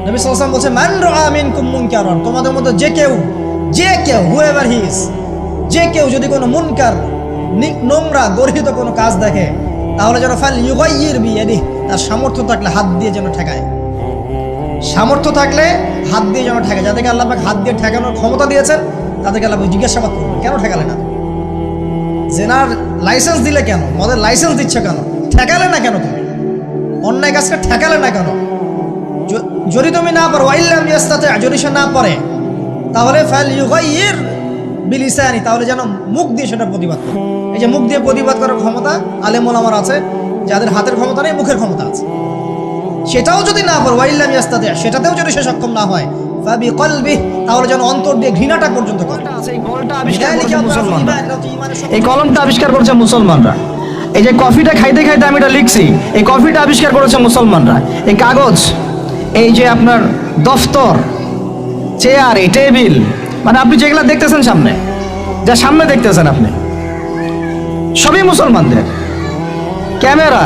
নবী সাল্লাল্লাহু আলাইহি ওয়াসাল্লাম বলেন, মান রাআ মিনকুম মুনকারান, তোমাদের মধ্যে যে কেউ হুয়েভার হি ইজ, যে কেউ যদি কোনো মুনকার, নোংরা গর্হিত কোনো কাজ দেখে, তাহলে যেন ফাল ইউগাইয়ির বিয়াদিহি, তার সামর্থ্য থাকলে হাত দিয়ে যেন ঠেকায়। যাদেরকে আল্লাহ পাক হাত দিয়ে ঠেকানোর ক্ষমতা দিয়েছেন তাদেরকে আল্লাহ জিজ্ঞাসাবাদ করবেন, কেন ঠেকালে না? জেনার লাইসেন্স দিলে কেন? মদের লাইসেন্স দিচ্ছে কেন? ঠেকালে না কেন? তুমি অন্যায় কাজকে ঠেকালে না কেন? যদি তুমি না পারো, ওয়াইল্লাম ইয়াস্তাতি, যদি সে না পারে, তাহলে ফাল ইউগাইয়ির বিলিসানি, তাহলে যেন মুখ দিয়ে সেটা প্রতিবাদ করে। এই যে মুখ দিয়ে প্রতিবাদ করার ক্ষমতা আলেম ওলামার আছে, যাদের হাতের ক্ষমতা নেই মুখের ক্ষমতা আছে, সেটাও যদি না পারে, ওয়াইল্লাম ইয়াস্তাতি, সেটাতেও যদি সে সক্ষম না হয়, ফাবি কলবি, তাহলে যেন অন্তর দিয়ে ঘৃণাটা পর্যন্ত করে। এই কলমটা আবিষ্কার করেছে মুসলমানরা। এই যে কফিটা খাইতে খাইতে আমি এটা লিখছি, এই কফিটা আবিষ্কার করেছে মুসলমানরা। এই কাগজ, এই যে আপনার দফতর, চেয়ার, এই টেবিল, মানে আপনি যেগুলা দেখতেছেন সামনে, যা সামনে দেখতেছেন আপনি, সবই মুসলমানদের। ক্যামেরা,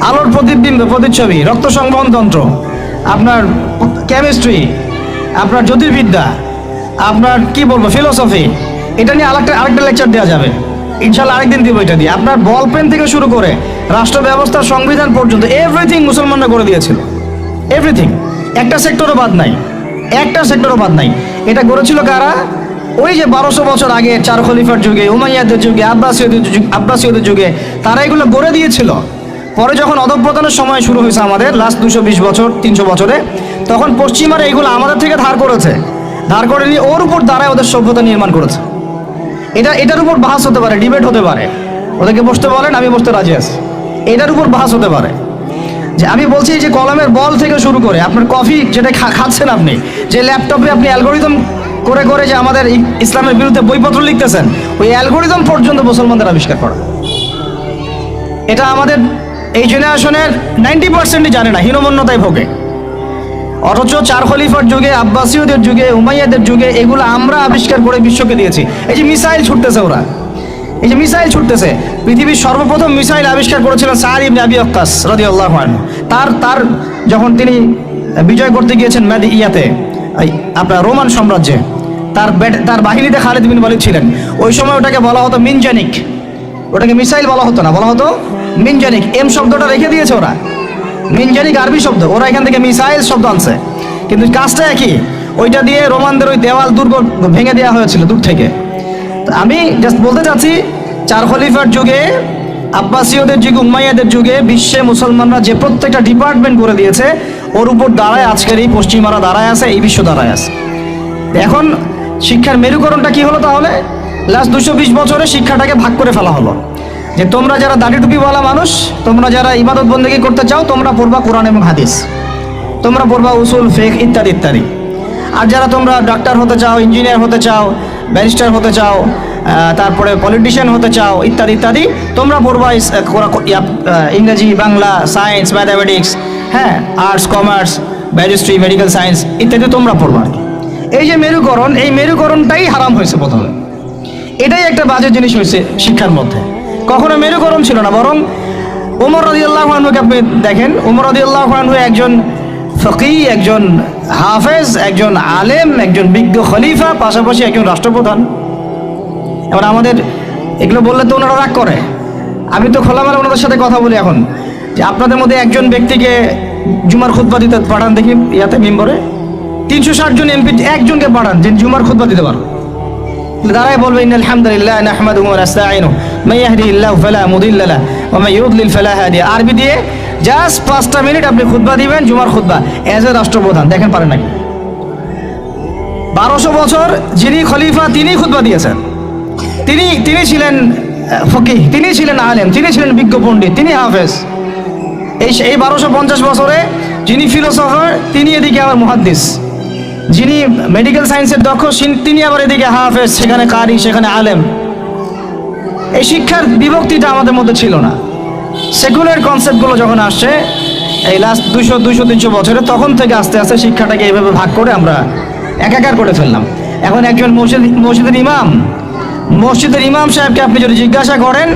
আলোর প্রতিবিম্ব, প্রতিচ্ছবি, রক্ত সংবহন যন্ত্র, আপনার কেমিস্ট্রি, আপনার জ্যোতির্বিদ্যা, আপনার কি বলবো ফিলোসফি, এটা নিয়ে আরেকটা লেকচার দেওয়া যাবে ইনশাল্লাহ, আরেকদিন দিব এটা দিয়ে। আপনার বল পেন থেকে শুরু করে রাষ্ট্র ব্যবস্থা, সংবিধান পর্যন্ত এভরিথিং মুসলমানরা করে দিয়েছিল, এভরিথিং, একটা সেক্টরও বাদ নাই, একটা সেক্টরও বাদ নাই। এটা করেছিল কারা? ওই যে 1200 বছর আগে চার খলিফার যুগে, উমাইয়াদের যুগে, আব্বাসীয়দের যুগে, তারা এগুলো গড়ে দিয়েছিল। পরে যখন অধঃপতনের সময় শুরু হয়েছে আমাদের লাস্ট 220 বছর 300 বছরে, তখন পশ্চিমারা এগুলো আমাদের থেকে ধার করেছে, ধার করে নিয়ে ওর উপর দাঁড়ায় ওদের সভ্যতা নির্মাণ করেছে। এটার উপর বাহাস হতে পারে, ডিবেট হতে পারে, ওদেরকে বসতে বলেন, আমি বসতে রাজি আছি। এটার উপর বাহাস হতে পারে যে আমি বলছি যে কলমের বল থেকে শুরু করে আপনার কফি যেটা খাচ্ছেন আপনি, যে ল্যাপটপে আপনি অ্যালগোরিদম করে করে যে আমাদের ইসলামের বিরুদ্ধে বইপত্র লিখতেছেন, ওই অ্যালগোরিদম পর্যন্ত মুসলমানদের আবিষ্কার করা। এটা আমাদের এই জেনারেশনের 90%ই জানে না, হীনমন্যতায় ভোগে। অথচ চার খলিফার যুগে, আব্বাসীয়দের যুগে, উমাইয়াদের যুগে এগুলো আমরা আবিষ্কার করে বিশ্বকে দিয়েছি। এই যে মিসাইল ছুটতেছে ওরা, এই যে মিসাইল ছুটতেছে, পৃথিবীর সর্বপ্রথম মিসাইল আবিষ্কার করেছিলেন সাদ ইবনে আবি ওয়াক্কাস রাদিয়াল্লাহু আনহু। তার যখন তিনি বিজয় করতে গিয়েছেন ইয়াতে, আপনার রোমান সাম্রাজ্যে, তার বাহিনীতে খালিদ বিন ওয়ালিদ ছিলেন। ওই সময় ওটাকে বলা হতো মিনজানিক, ওটাকে মিসাইল বলা হতো না, বলা হতো মিনজানিক। এম শব্দটা রেখে দিয়েছে ওরা, মিনজানিক আরবি শব্দ, ওরা এখান থেকে মিসাইল শব্দ আনছে, কিন্তু কাজটা একই। ওইটা দিয়ে রোমানদের ওই দেওয়াল দুর্গ ভেঙে দেওয়া হয়েছিল দূর থেকে। আমি জাস্ট বলতে চাচ্ছি, চার খলিফার যুগে, আব্বাসীয়দের যুগে, উমাইয়াদের যুগে বিশ্বে মুসলমানরা যে প্রত্যেকটা ডিপার্টমেন্ট করে দিয়েছে, ওর উপর দাঁড়ায় আজকের এই পশ্চিমারা দাঁড়ায় আছে, এই বিশ্ব দাঁড়ায় আছে। এখন শিক্ষার মেরুকরণটা কি হলো তাহলে? লাস্ট 220 বছরে শিক্ষাটাকে ভাগ করে ফেলা হলো, যে তোমরা যারা দাড়ি টুপিওয়ালা মানুষ, তোমরা যারা ইবাদত বন্দেগী করতে চাও, তোমরা পড়বা কোরআন এবং হাদিস, তোমরা পড়বা উসুল, ফিকহ ইত্যাদি ইত্যাদি। আর যারা তোমরা ডাক্তার হতে চাও, ইঞ্জিনিয়ার হতে চাও, ব্যারিস্টার হতে চাও, তারপরে পলিটিশিয়ান হতে চাও ইত্যাদি ইত্যাদি, তোমরা পড়বা ইংরেজি, বাংলা, সায়েন্স, ম্যাথামেটিক্স, হ্যাঁ, আর্টস, কমার্স, ব্যারিস্ট্রি, মেডিকেল সায়েন্স ইত্যাদি তোমরা পড়বা। এই যে মেরুকরণ, এই মেরুকরণটাই হারাম হয়েছে প্রথমে। এটাই একটা বাজে জিনিস হয়েছে শিক্ষার মধ্যে। কখনো মেরুকরণ ছিল না, বরং ওমর রাদিয়াল্লাহু আনহুকে আপনি দেখেন, ওমর রাদিয়াল্লাহু আনহু একজন ফকিহ, একজন হাফেজ, একজন আলেম, একজন বিজ্ঞ খলিফা, পাশাপাশি একজন রাষ্ট্রপ্রধান। এবার আমাদের এগুলো বললে তো ওনারা রাগ করে। আমি তো খোলামেলা ওনাদের সাথে কথা বলি এখন, যে আপনাদের মধ্যে একজন ব্যক্তিকে জুমার খুতবা দিতে পাঠান দেখি ইয়াতে মিম্বরে, 360 জন এমপি একজনকে পাঠান যে জুমার খুতবা দিতে পারো, দাঁড়ায় বলবে ইন্নাল হামদুলিল্লাহ নাহমাদুহু ওয়া নাস্তাঈনুহু মান ইয়াহদিহিল্লাহু ফালা মুদিল্লা লাহু ওয়া মান ইউদ্লিল ফালা হাদিয়া। আরবি দিয়ে জাস্ট 5টা মিনিট আপনি খুতবা দিবেন, জুমার খুতবা, এজ এ রাষ্ট্রপ্রধান। দেখেন পারেন নাকি? 1200 বছর যিনি খলিফা তিনি খুতবা দিয়েছেন, তিনি ছিলেন ফকিহ, তিনি ছিলেন আলেম, তিনি ছিলেন বিজ্ঞ পণ্ডিত, তিনি হাফেজ। এই 1250 বছরে যিনি ফিলোসফার, তিনি এদিকে আবার মুহাদ্দিস, যিনি মেডিকেল সায়েন্সের দক্ষ, তিনি আবার এদিকে হাফেজ, সেখানে কারি, সেখানে আলেম। এই শিক্ষার বিভক্তিটা আমাদের মধ্যে ছিল না। সেকুলার কনসেপ্টগুলো যখন আসছে এই লাস্ট 200-300 বছরে, তখন থেকে আস্তে আস্তে শিক্ষাটাকে এইভাবে ভাগ করে আমরা একাকার করে ফেললাম। এখন একজন মসজিদের ইমাম সাহেবকে আপনি যদি জিজ্ঞাসা করেন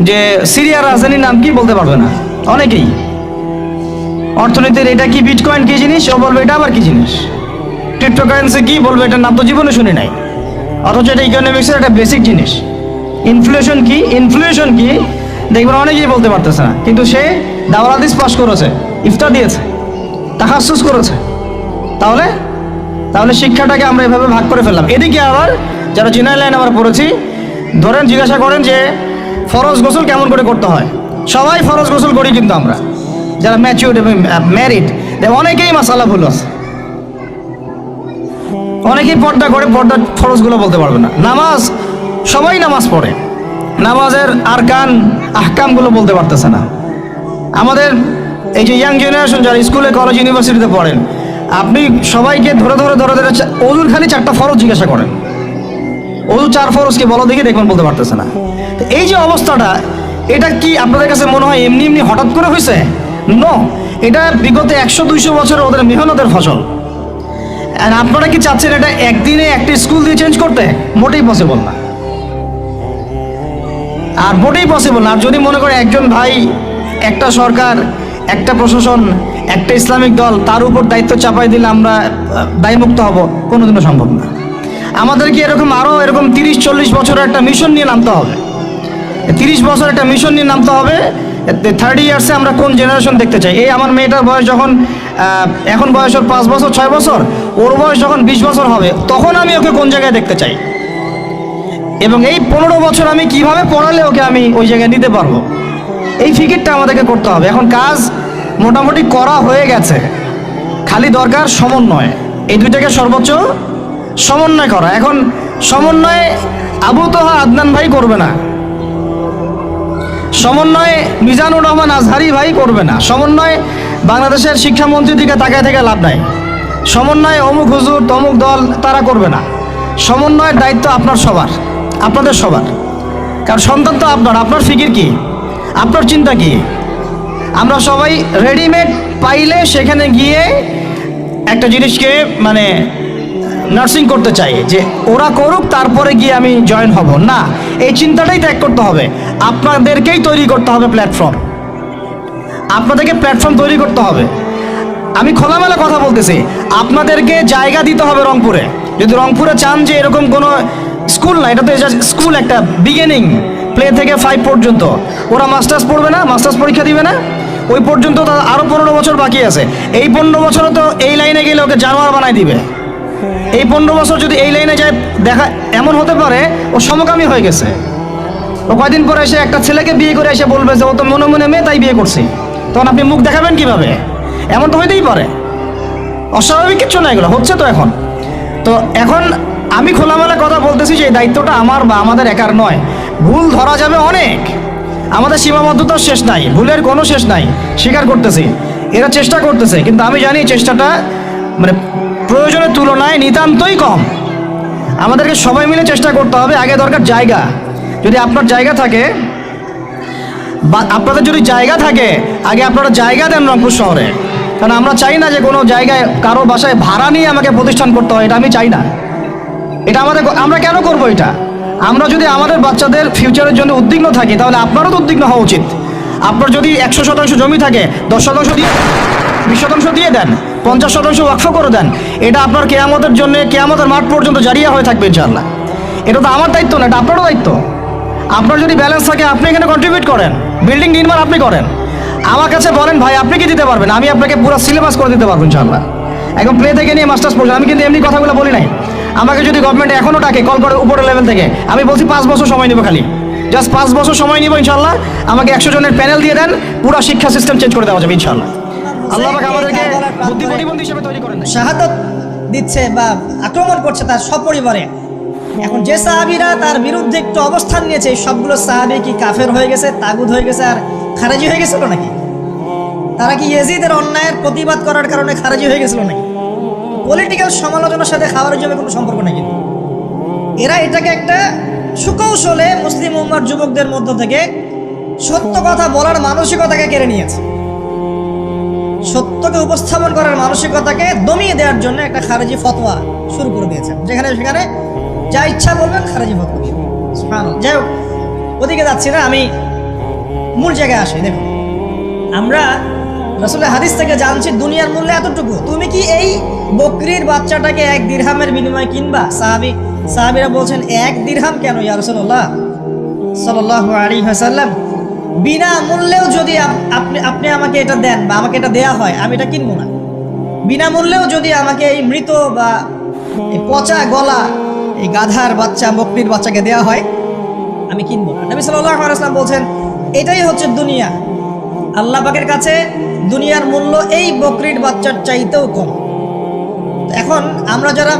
যে সিরিয়ার রাজধানীর নাম কি, বলতে পারবে না অনেকেই। অর্থনীতির এটা কি, বিটকয়েন কি জিনিস, ও বলবে এটা আবার কি জিনিস। ক্রিপ্টোকারেন্সি কি, বলবে এটার নাম তো জীবনে শুনি নাই, অথচ এটা ইকোনমিক্সের একটা বেসিক জিনিস। ইনফ্লেশন কি দেখবেন অনেকেই বলতে পারতেছে না, কিন্তু সে দাওরাল হাদিস পাস করেছে, ইফতা দিয়েছে, তাখাসসুস করেছে। তাহলে শিক্ষাটাকে আমরা এভাবে ভাগ করে ফেললাম। এদিকে আবার যারা জেনারেল লাইন আমরা পড়েছি, ধরেন জিজ্ঞাসা করেন যে ফরজ গোসল কেমন করে করতে হয়, সবাই ফরজ গোসল করি, কিন্তু আমরা যারা ম্যাচিউরড এবং ম্যারিড অনেকেই মাসালা ভুল আছে। অনেকেই পর্দা করে, পর্দার ফরজগুলো বলতে পারবে না। নামাজ, সবাই নামাজ পড়ে, নামাজের আরকান আহকামগুলো বলতে পারতেছে না। আমাদের এই যে ইয়াং জেনারেশন যারা স্কুলে কলেজ ইউনিভার্সিটিতে পড়েন, আপনি সবাইকে ধরে ধরে ধরে ধরে অজুর খালি 4টা ফরজ জিজ্ঞাসা করেন, অজু 4 ফরজ কি বলো দেখি, দেখবেন বলতে পারতেছে না। তো এই যে অবস্থাটা, এটা কি আপনাদের কাছে মনে হয় এমনি এমনি হঠাৎ করে হয়েছে? নো, এটা বিগত 100-200 বছরের ওদের মেহনতের ফসল। আর আপনারা কি চাচ্ছেন এটা একদিনে একটা স্কুল দিয়ে চেঞ্জ করতে? মোটেই পসিবল না, আর মোটেই পসিবল না। আর যদি মনে করে একজন ভাই, একটা সরকার, একটা প্রশাসন, একটা ইসলামিক দল, তার উপর দায়িত্ব চাপাই দিলে আমরা দায়মুক্ত হব, কোনোদিনও সম্ভব না। আমাদেরকে এরকম আরও এরকম 30-40 বছরের একটা মিশন নিয়ে নামতে হবে। 30 বছর একটা মিশন নিয়ে নামতে হবে। 30 ইয়ার্সে আমরা কোন জেনারেশন দেখতে চাই। এই আমার মেয়েটার বয়স যখন, এখন বয়স ওর 5 বছর 6 বছর, ওর বয়স যখন 20 বছর হবে, তখন আমি ওকে কোন জায়গায় দেখতে চাই, এবং এই 15 বছর আমি কিভাবে পড়ালে ওকে আমি ওই জায়গায় নিতে পারবো, এই ফিকিরটা আমাদেরকে করতে হবে। এখন কাজ মোটামুটি করা হয়ে গেছে, খালি দরকার সমন্বয়। এই দুইটাকে সর্বোচ্চ সমন্বয় করা। এখন সমন্বয় আবু তোহা আদনান ভাই করবে না, সমন্বয় মিজানুর রহমান আজহারি ভাই করবে না, সমন্বয় বাংলাদেশের শিক্ষামন্ত্রীর দিকে তাকায় থেকে লাভ নাই, সমন্বয় অমুক হুজুর তমুক দল তারা করবে না। সমন্বয়ের দায়িত্ব আপনার সবার, আপনাদের সবার। কারণ সন্তান তো আপনার, আপনার ফিকির কি, আপনার চিন্তা কি? আমরা সবাই রেডিমেড পাইলে সেখানে গিয়ে একটা জিনিসকে মানে নার্সিং করতে চাই, যে ওরা করুক তারপরে গিয়ে আমি জয়েন হব না। এই চিন্তাটাই ত্যাগ করতে হবে। আপনাদেরকেই তৈরি করতে হবে প্ল্যাটফর্ম, আপনাদেরকে প্ল্যাটফর্ম তৈরি করতে হবে। আমি খোলামেলা কথা বলতেছি, আপনাদেরকে জায়গা দিতে হবে রংপুরে। যদি রংপুরে চান যে এরকম কোনো স্কুল না, এটা তো স্কুল, একটা বিগিনিং, প্লে থেকে 5 পর্যন্ত, ওরা মাস্টার্স পড়বে না, মাস্টার্স পরীক্ষা দিবে না, ওই পর্যন্ত তো আরও 15 বছর বাকি আছে। এই 15 বছরে তো এই লাইনে গেলে ওকে জানোয়ার বানাই দিবে। এই 15 বছর যদি এই লাইনে যায়, দেখা এমন হতে পারে ও সমকামী হয়ে গেছে। ও কয়দিন পরে এসে একটা ছেলেকে বিয়ে করে এসে বলবে যে ও তো মনে মনে মেয়ে তাই বিয়ে করছি, তখন আপনি মুখ দেখাবেন কিভাবে? এমন তো হইতেই পারে, অস্বাভাবিক কিছু না, এগুলো হচ্ছে তো এখন। তো এখন আমি খোলামেলা কথা বলতেছি যে এই দায়িত্বটা আমার বা আমাদের একার নয়। ভুল ধরা যাবে অনেক, আমাদের সীমাবদ্ধতার শেষ নাই, ভুলের কোনো শেষ নাই, স্বীকার করতেছি। এরা চেষ্টা করতেছে, কিন্তু আমি জানি চেষ্টাটা মানে প্রয়োজনের তুলনায় নিতান্তই কম। আমাদেরকে সবাই মিলে চেষ্টা করতে হবে। আগে দরকার জায়গা। যদি আপনার জায়গা থাকে বা আপনাদের যদি জায়গা থাকে, আগে আপনারা জায়গা দেন রংপুর শহরে। কারণ আমরা চাই না যে কোনো জায়গায় কারো বাসায় ভাড়া নিয়ে আমাকে প্রতিষ্ঠান করতে হয়, এটা আমি চাই না। এটা আমরা কেন করবো এটা? আমরা যদি আমাদের বাচ্চাদের ফিউচারের জন্য উদ্বিগ্ন থাকি, তাহলে আপনারও তো উদ্বিগ্ন হওয়া উচিত। আপনার যদি 100% জমি থাকে, 10% দিয়ে 20% দিয়ে দেন, 50% ওয়াকফ করে দেন। এটা আপনার কেয়ামতের জন্য, কেয়ামতের মাঠ পর্যন্ত জারিয়া হয়ে থাকবে ইনশাআল্লাহ। এটা তো আমার দায়িত্ব না, এটা আপনারও দায়িত্ব। আপনার যদি ব্যালেন্স থাকে, আপনি এখানে কন্ট্রিবিউট করেন, বিল্ডিং নির্মাণ আপনি করেন। আমার কাছে বলেন ভাই আপনি কি দিতে পারবেন, আমি আপনাকে পুরো সিলেবাস করে দিতে পারবো ইনশাআল্লাহ। এখন প্লে থেকে নিয়ে মাস্টার্স পর্যন্ত। আমি কিন্তু এমনি কথাগুলো বলি নাই। আমাকে যদি গভর্নমেন্ট এখনও ডাকে, কল করে উপরের লেভেল থেকে, আমি বলছি 5 বছর সময় নেবো, খালি জাস্ট 5 বছর সময় নিব ইনশাআল্লাহ। আমাকে 100 জনের প্যানেল দিয়ে দেন, পুরো শিক্ষা সিস্টেম চেঞ্জ করে দেওয়া যাবে ইনশাআল্লাহ। আল্লাহ পাক আমাদেরকে বুদ্ধি প্রতিবন্ধী হিসেবে তৈরি করেন। শাহাদত দিচ্ছে বা আক্রমণ করছে তার সপরিবারে। এখন যে সাহাবীরা তার বিরুদ্ধে একটু অবস্থান নিয়েছে, সবগুলো সাহাবী কি কাফের হয়ে গেছে, তাগুত হয়ে গেছে আর খারেজি হয়ে গেছিল নাকি? তারা কি ইয়াজিদের অন্যায়ের প্রতিবাদ করার কারণে খারেজি হয়ে গেছিল নাকি? পলিটিক্যাল সমালোচনার সাথে খাওয়ার জন্য কোনো সম্পর্ক নেই। কিন্তু এরা এটাকে একটা সুকৌশলে মুসলিম উম্মার যুবকদের মধ্য থেকে সত্য কথা বলার মানসিকতাকে কেড়ে নিয়েছে। সত্যকে উপস্থাপন করার মানসিকতাকে দমিয়ে দেওয়ার জন্য একটা খারেজি ফতোয়া শুরু করে দিয়েছেন, যেখানে সেখানে যা ইচ্ছা বলবেন খারেজি ফতোয়া দিয়ে। যাই হোক, ওদিকে যাচ্ছি না, আমি মূল জায়গায় আসি। দেখুন, আমরা রাসূলের হাদিস থেকে জানছি দুনিয়ার মূল্য এতটুকু। তুমি কি এই বকরির বাচ্চাটাকে 1 দিরহামের বিনিময়ে কিনবা? সাহাবীরা বলছেন 1 দিরহাম কেন ইয়া রাসূলুল্লাহ সাল্লাল্লাহু আলাইহি ওয়াসাল্লাম, বিনা মূল্যেও যদি আপনি আমাকে এটা দেন বা আমাকে এটা দেয়া হয়, আমি এটা কিনবো না। বিনামূল্যেও যদি আমাকে এই মৃত বা এই পচা গলা এই গাধার বাচ্চা বকরির বাচ্চাকে দেয়া হয়, আমি কিনবো না। নবী সাল্লাল্লাহু আলাইহি ওয়াসাল্লাম বলছেন এটাই হচ্ছে দুনিয়া। আল্লাহ পাকের কাছে দুনিয়ার মূল্য এই বকরির বাচ্চার চাইতেও কম। এখন আমরা যারা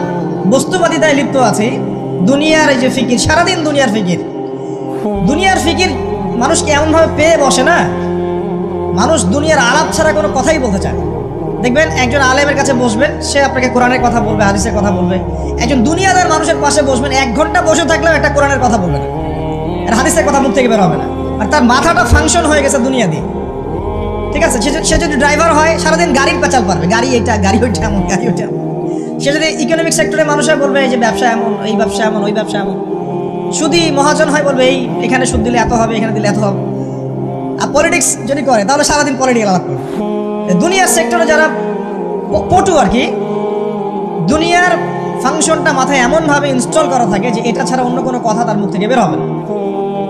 বস্তুবাদিতায় লিপ্ত আছি, দুনিয়ার এই যে ফিকির, সারাদিন দুনিয়ার ফিকির মানুষকে এমনভাবে পেয়ে বসে না, মানুষ দুনিয়ার আলাপ ছাড়া কোনো কথাই বলতে চায় না। দেখবেন একজন আলেমের কাছে বসবেন, সে আপনাকে কোরআনের কথা বলবে, হাদিসের কথা বলবে। একজন দুনিয়াদার মানুষের পাশে বসবেন, 1 ঘন্টা বসে থাকলেও একটা কোরআনের কথা বলবে না, আর হাদিসের কথা মুখ থেকে বের হবে না। আর তার মাথাটা ফাংশন হয়ে গেছে দুনিয়া দিয়ে, ঠিক আছে। সে যদি ড্রাইভার হয়, সারাদিন গাড়ির পেঁচাল পারবে, গাড়ি এইটা, গাড়ি ওইটা, এমন গাড়ি ওইটা। সে যদি ইকোনমিক সেক্টরে মানুষের বলবে এই যে ব্যবসা এমন, এই ব্যবসা এমন, ওই ব্যবসা এমন। সুদি মহাজন হয়, বলবে এই এখানে সুদ দিলে এত হবে, এখানে দিলে এত হবে। আর পলিটিক্স যদি করে তাহলে সারাদিন পলিটিক্যাল আলাপ করবে। দুনিয়ার সেক্টরে যারা পটু আর কি, দুনিয়ার ফাংশনটা মাথায় এমনভাবে ইনস্টল করা থাকে যে এটা ছাড়া অন্য কোনো কথা তার মুখ থেকে বের হবে না।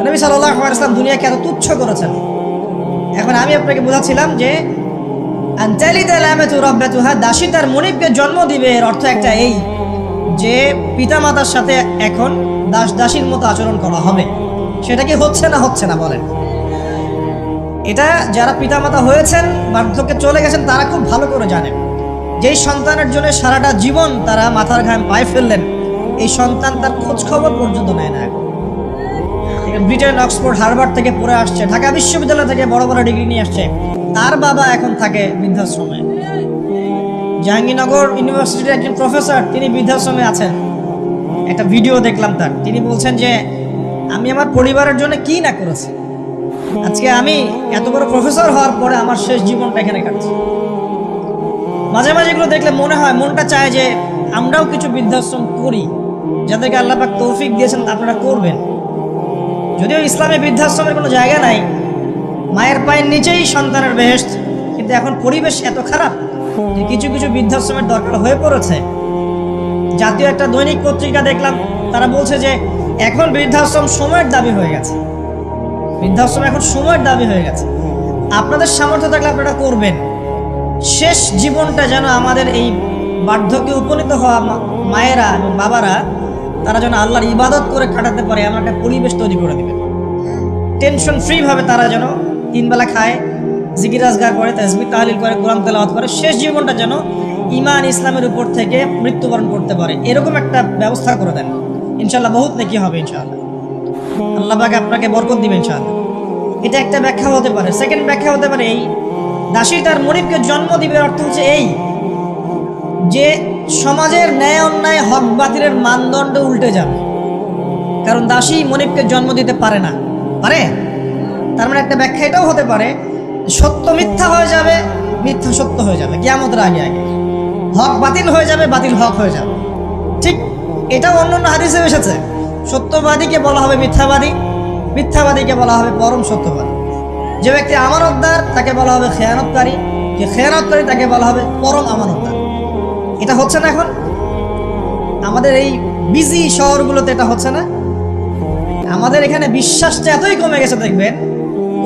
নবী সাল্লাল্লাহু আলাইহি ওয়াসাল্লাম দুনিয়াকে এত তুচ্ছ করেছেন। এখন আমি আপনাকে বোঝাচ্ছিলাম যে দাসী তার মনিবকে জন্ম দিবে, এর অর্থ একটা এই যে পিতামাতার সাথে এখন দাসীর মতো আচরণ করা হবে। সেটা কি হচ্ছে না বলেন? এটা যারা পিতামাতা হয়েছেন, বার্ধক্যে চলে গেছেন, তারা খুব ভালো করে জানেন যেই সন্তানের জন্য সারাটা জীবন তারা মাথার ঘাম পায়ে ফেললেন, এই সন্তান তার খোঁজ খবর পর্যন্ত নেয় না। ব্রিটেন, অক্সফোর্ড, হার্ভার্ড থেকে পড়ে আসছে, ঢাকা বিশ্ববিদ্যালয় থেকে বড় বড় ডিগ্রি নিয়ে আসছে, তার বাবা এখন থাকে বৃদ্ধাশ্রমে। জাহাঙ্গীরনগর ইউনিভার্সিটির একজন প্রফেসর, তিনি বৃদ্ধাশ্রমে আছেন। একটা ভিডিও দেখলাম তার, তিনি বলছেন যে আমি আমার পরিবারের জন্য কি না করেছি, আজকে আমি এত বড় প্রফেসর হওয়ার পরে আমার শেষ জীবনটা এখানে কাটছে। মাঝে মাঝে এগুলো দেখলে মনে হয়, মনটা চায় যে আমরাও কিছু বৃদ্ধাশ্রম করি, যাদেরকে আল্লাহ পাক তৌফিক দিয়েছেন আপনারা করবেন। যদিও ইসলামে বৃদ্ধাশ্রমের কোনো জায়গা নাই, মায়ের পায়ের নিচেই সন্তানের বেহেশত, কিন্তু এখন পরিবেশ এত খারাপ যে কিছু কিছু বৃদ্ধাশ্রমের দরকার হয়ে পড়েছে। জাতীয় একটা দৈনিক পত্রিকা দেখলাম, তারা বলছে যে এখন বৃদ্ধাশ্রম সময়ের দাবি হয়ে গেছে, বৃদ্ধাশ্রম এখন সময়ের দাবি হয়ে গেছে। আপনাদের সামর্থ্য থাকলে আপনারা করবেন। শেষ জীবনটা যেন আমাদের এই বার্ধক্যে উপনীত হওয়া মায়েরা এবং বাবারা, তারা যেন আল্লাহর ইবাদত করে কাটাতে পারে এমন একটা পরিবেশ তৈরি করে দেবে। টেনশন ফ্রি ভাবে তারা যেন 3 বেলা খায়, জিকির আজগার করে, তাসবিহ তাহলিল করে, কোরআন তেলাওয়াত করে, শেষ জীবনটা যেন ঈমান ইসলামের উপর থেকে মৃত্যুবরণ করতে পারে, এরকম একটা ব্যবস্থা করে দেন। ইনশাআল্লাহ বহুত নেকি হবে ইনশাআল্লাহ, আল্লাহ পাক আপনাকে বরকত দিবেন ইনশাআল্লাহ। এটা একটা ব্যাখ্যা হতে পারে। সেকেন্ড ব্যাখ্যা হতে পারে এই, দাসী তার মনিবকে জন্ম দিবে অর্থ হচ্ছে এই যে সমাজের ন্যায় অন্যায়, হক বাতিলের মানদণ্ড উল্টে যাবে। কারণ দাসী মনিবকে জন্ম দিতে পারে না, পারে? তার মানে একটা ব্যাখ্যা এটাও হতে পারে, সত্য মিথ্যা হয়ে যাবে, মিথ্যা সত্য হয়ে যাবে কিয়ামতের আগে আগে, হক বাতিল হয়ে যাবে, বাতিল হক হয়ে যাবে। ঠিক এটাও অন্য হাদিসে এসেছে, সত্যবাদীকে বলা হবে মিথ্যাবাদী, মিথ্যাবাদীকে বলা হবে পরম সত্যবাদী। যে ব্যক্তি আমানতদার তাকে বলা হবে খেয়ানতকারী, যে খেয়ানতকারী তাকে বলা হবে পরম আমানতদার। এটা হচ্ছে না এখন আমাদের এই বিজি শহরগুলোতে, এটা হচ্ছে না। আমাদের এখানে বিশ্বাসটা এতই কমে গেছে, দেখবেন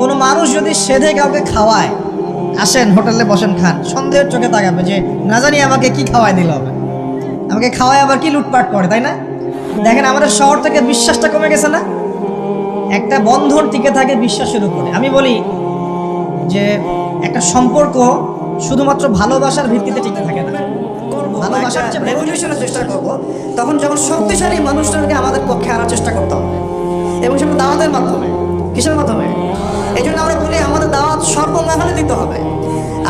কোনো মানুষ যদি সেধে কাউকে খাওয়ায়, আসেন হোটেলে বসেন খান, সন্দেহের চোখে তাকাবে যে না জানি আমাকে কি খাওয়াই দিল হবে, আমাকে খাওয়ায় আবার কি লুটপাট করে, তাই না? দেখেন আমাদের শহর থেকে বিশ্বাসটা কমে গেছে না। একটা বন্ধন টিকে থাকে বিশ্বাসের উপরে। আমি বলি যে একটা সম্পর্ক শুধুমাত্র ভালোবাসার ভিত্তিতে টিকে থাকে না, ভালোবাসার রেভলিউশনের চেষ্টা করবো, তখন যখন শক্তিশালী মানুষটাকে আমাদের পক্ষে আনার চেষ্টা করতে হবে, এবং সেটা দাওয়াতের মাধ্যমে। কিসের মাধ্যমে? এই জন্য আমরা বলি আমাদের দাওয়াত সর্বমহলে দিতে হবে।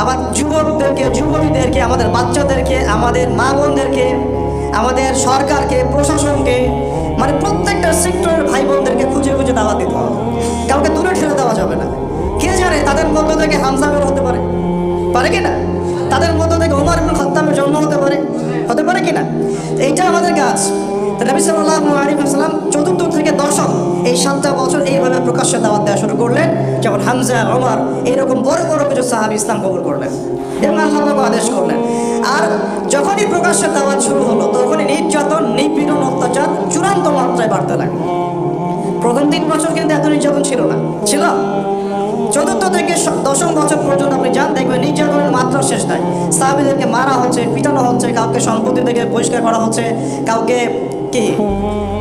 আবার যুবকদেরকে, যুবতীদেরকে, আমাদের বাচ্চাদেরকে, আমাদের মা বোনদেরকে, আমাদের সরকারকে, প্রশাসনকে, মানে প্রত্যেকটা সেক্টরের ভাই বোনদেরকে খুঁজে খুঁজে দাওয়াত দিতে হবে। কাউকে দূরে ঠেলে দেওয়া যাবে না। কে জানে তাদের মধ্য থেকে হামজা বের হতে পারে, পারে কি না? তাদের মধ্য থেকে ওমর ইবনে খাত্তাবের জন্ম হতে পারে কি না? এইটা আমাদের কাজ। নবী সাল্লাল্লাহু আলাইহি ওয়াসাল্লাম 4th থেকে 10ম এই 7টা বছর এইভাবে প্রকাশ্যে দাওয়াত দেওয়া শুরু করলেন, যেমন হামজা, ওমর, এরকম বড় বড় কিছু সাহাবী ইসলাম কবুল করলেন এবং আল্লাহ পাক আদেশ করলেন। আর যখনই প্রকাশ্যে দাওয়াত শুরু হলো, তখনই নির্যাতন, নিপীড়ন, অত্যাচার চূড়ান্ত মাত্রায় বাড়তে লাগলো। প্রথম 3 বছর কিন্তু এত নির্যাতন ছিল না, ছিল 4th থেকে 10ম বছর পর্যন্ত আপনি যান, দেখবেন নির্যাতনের মাত্রা শেষ নাই। সাহাবীদেরকে মারা হচ্ছে, পিটানো হচ্ছে, কাউকে সম্পত্তি থেকে বহিষ্কার করা হচ্ছে, কাউকে কি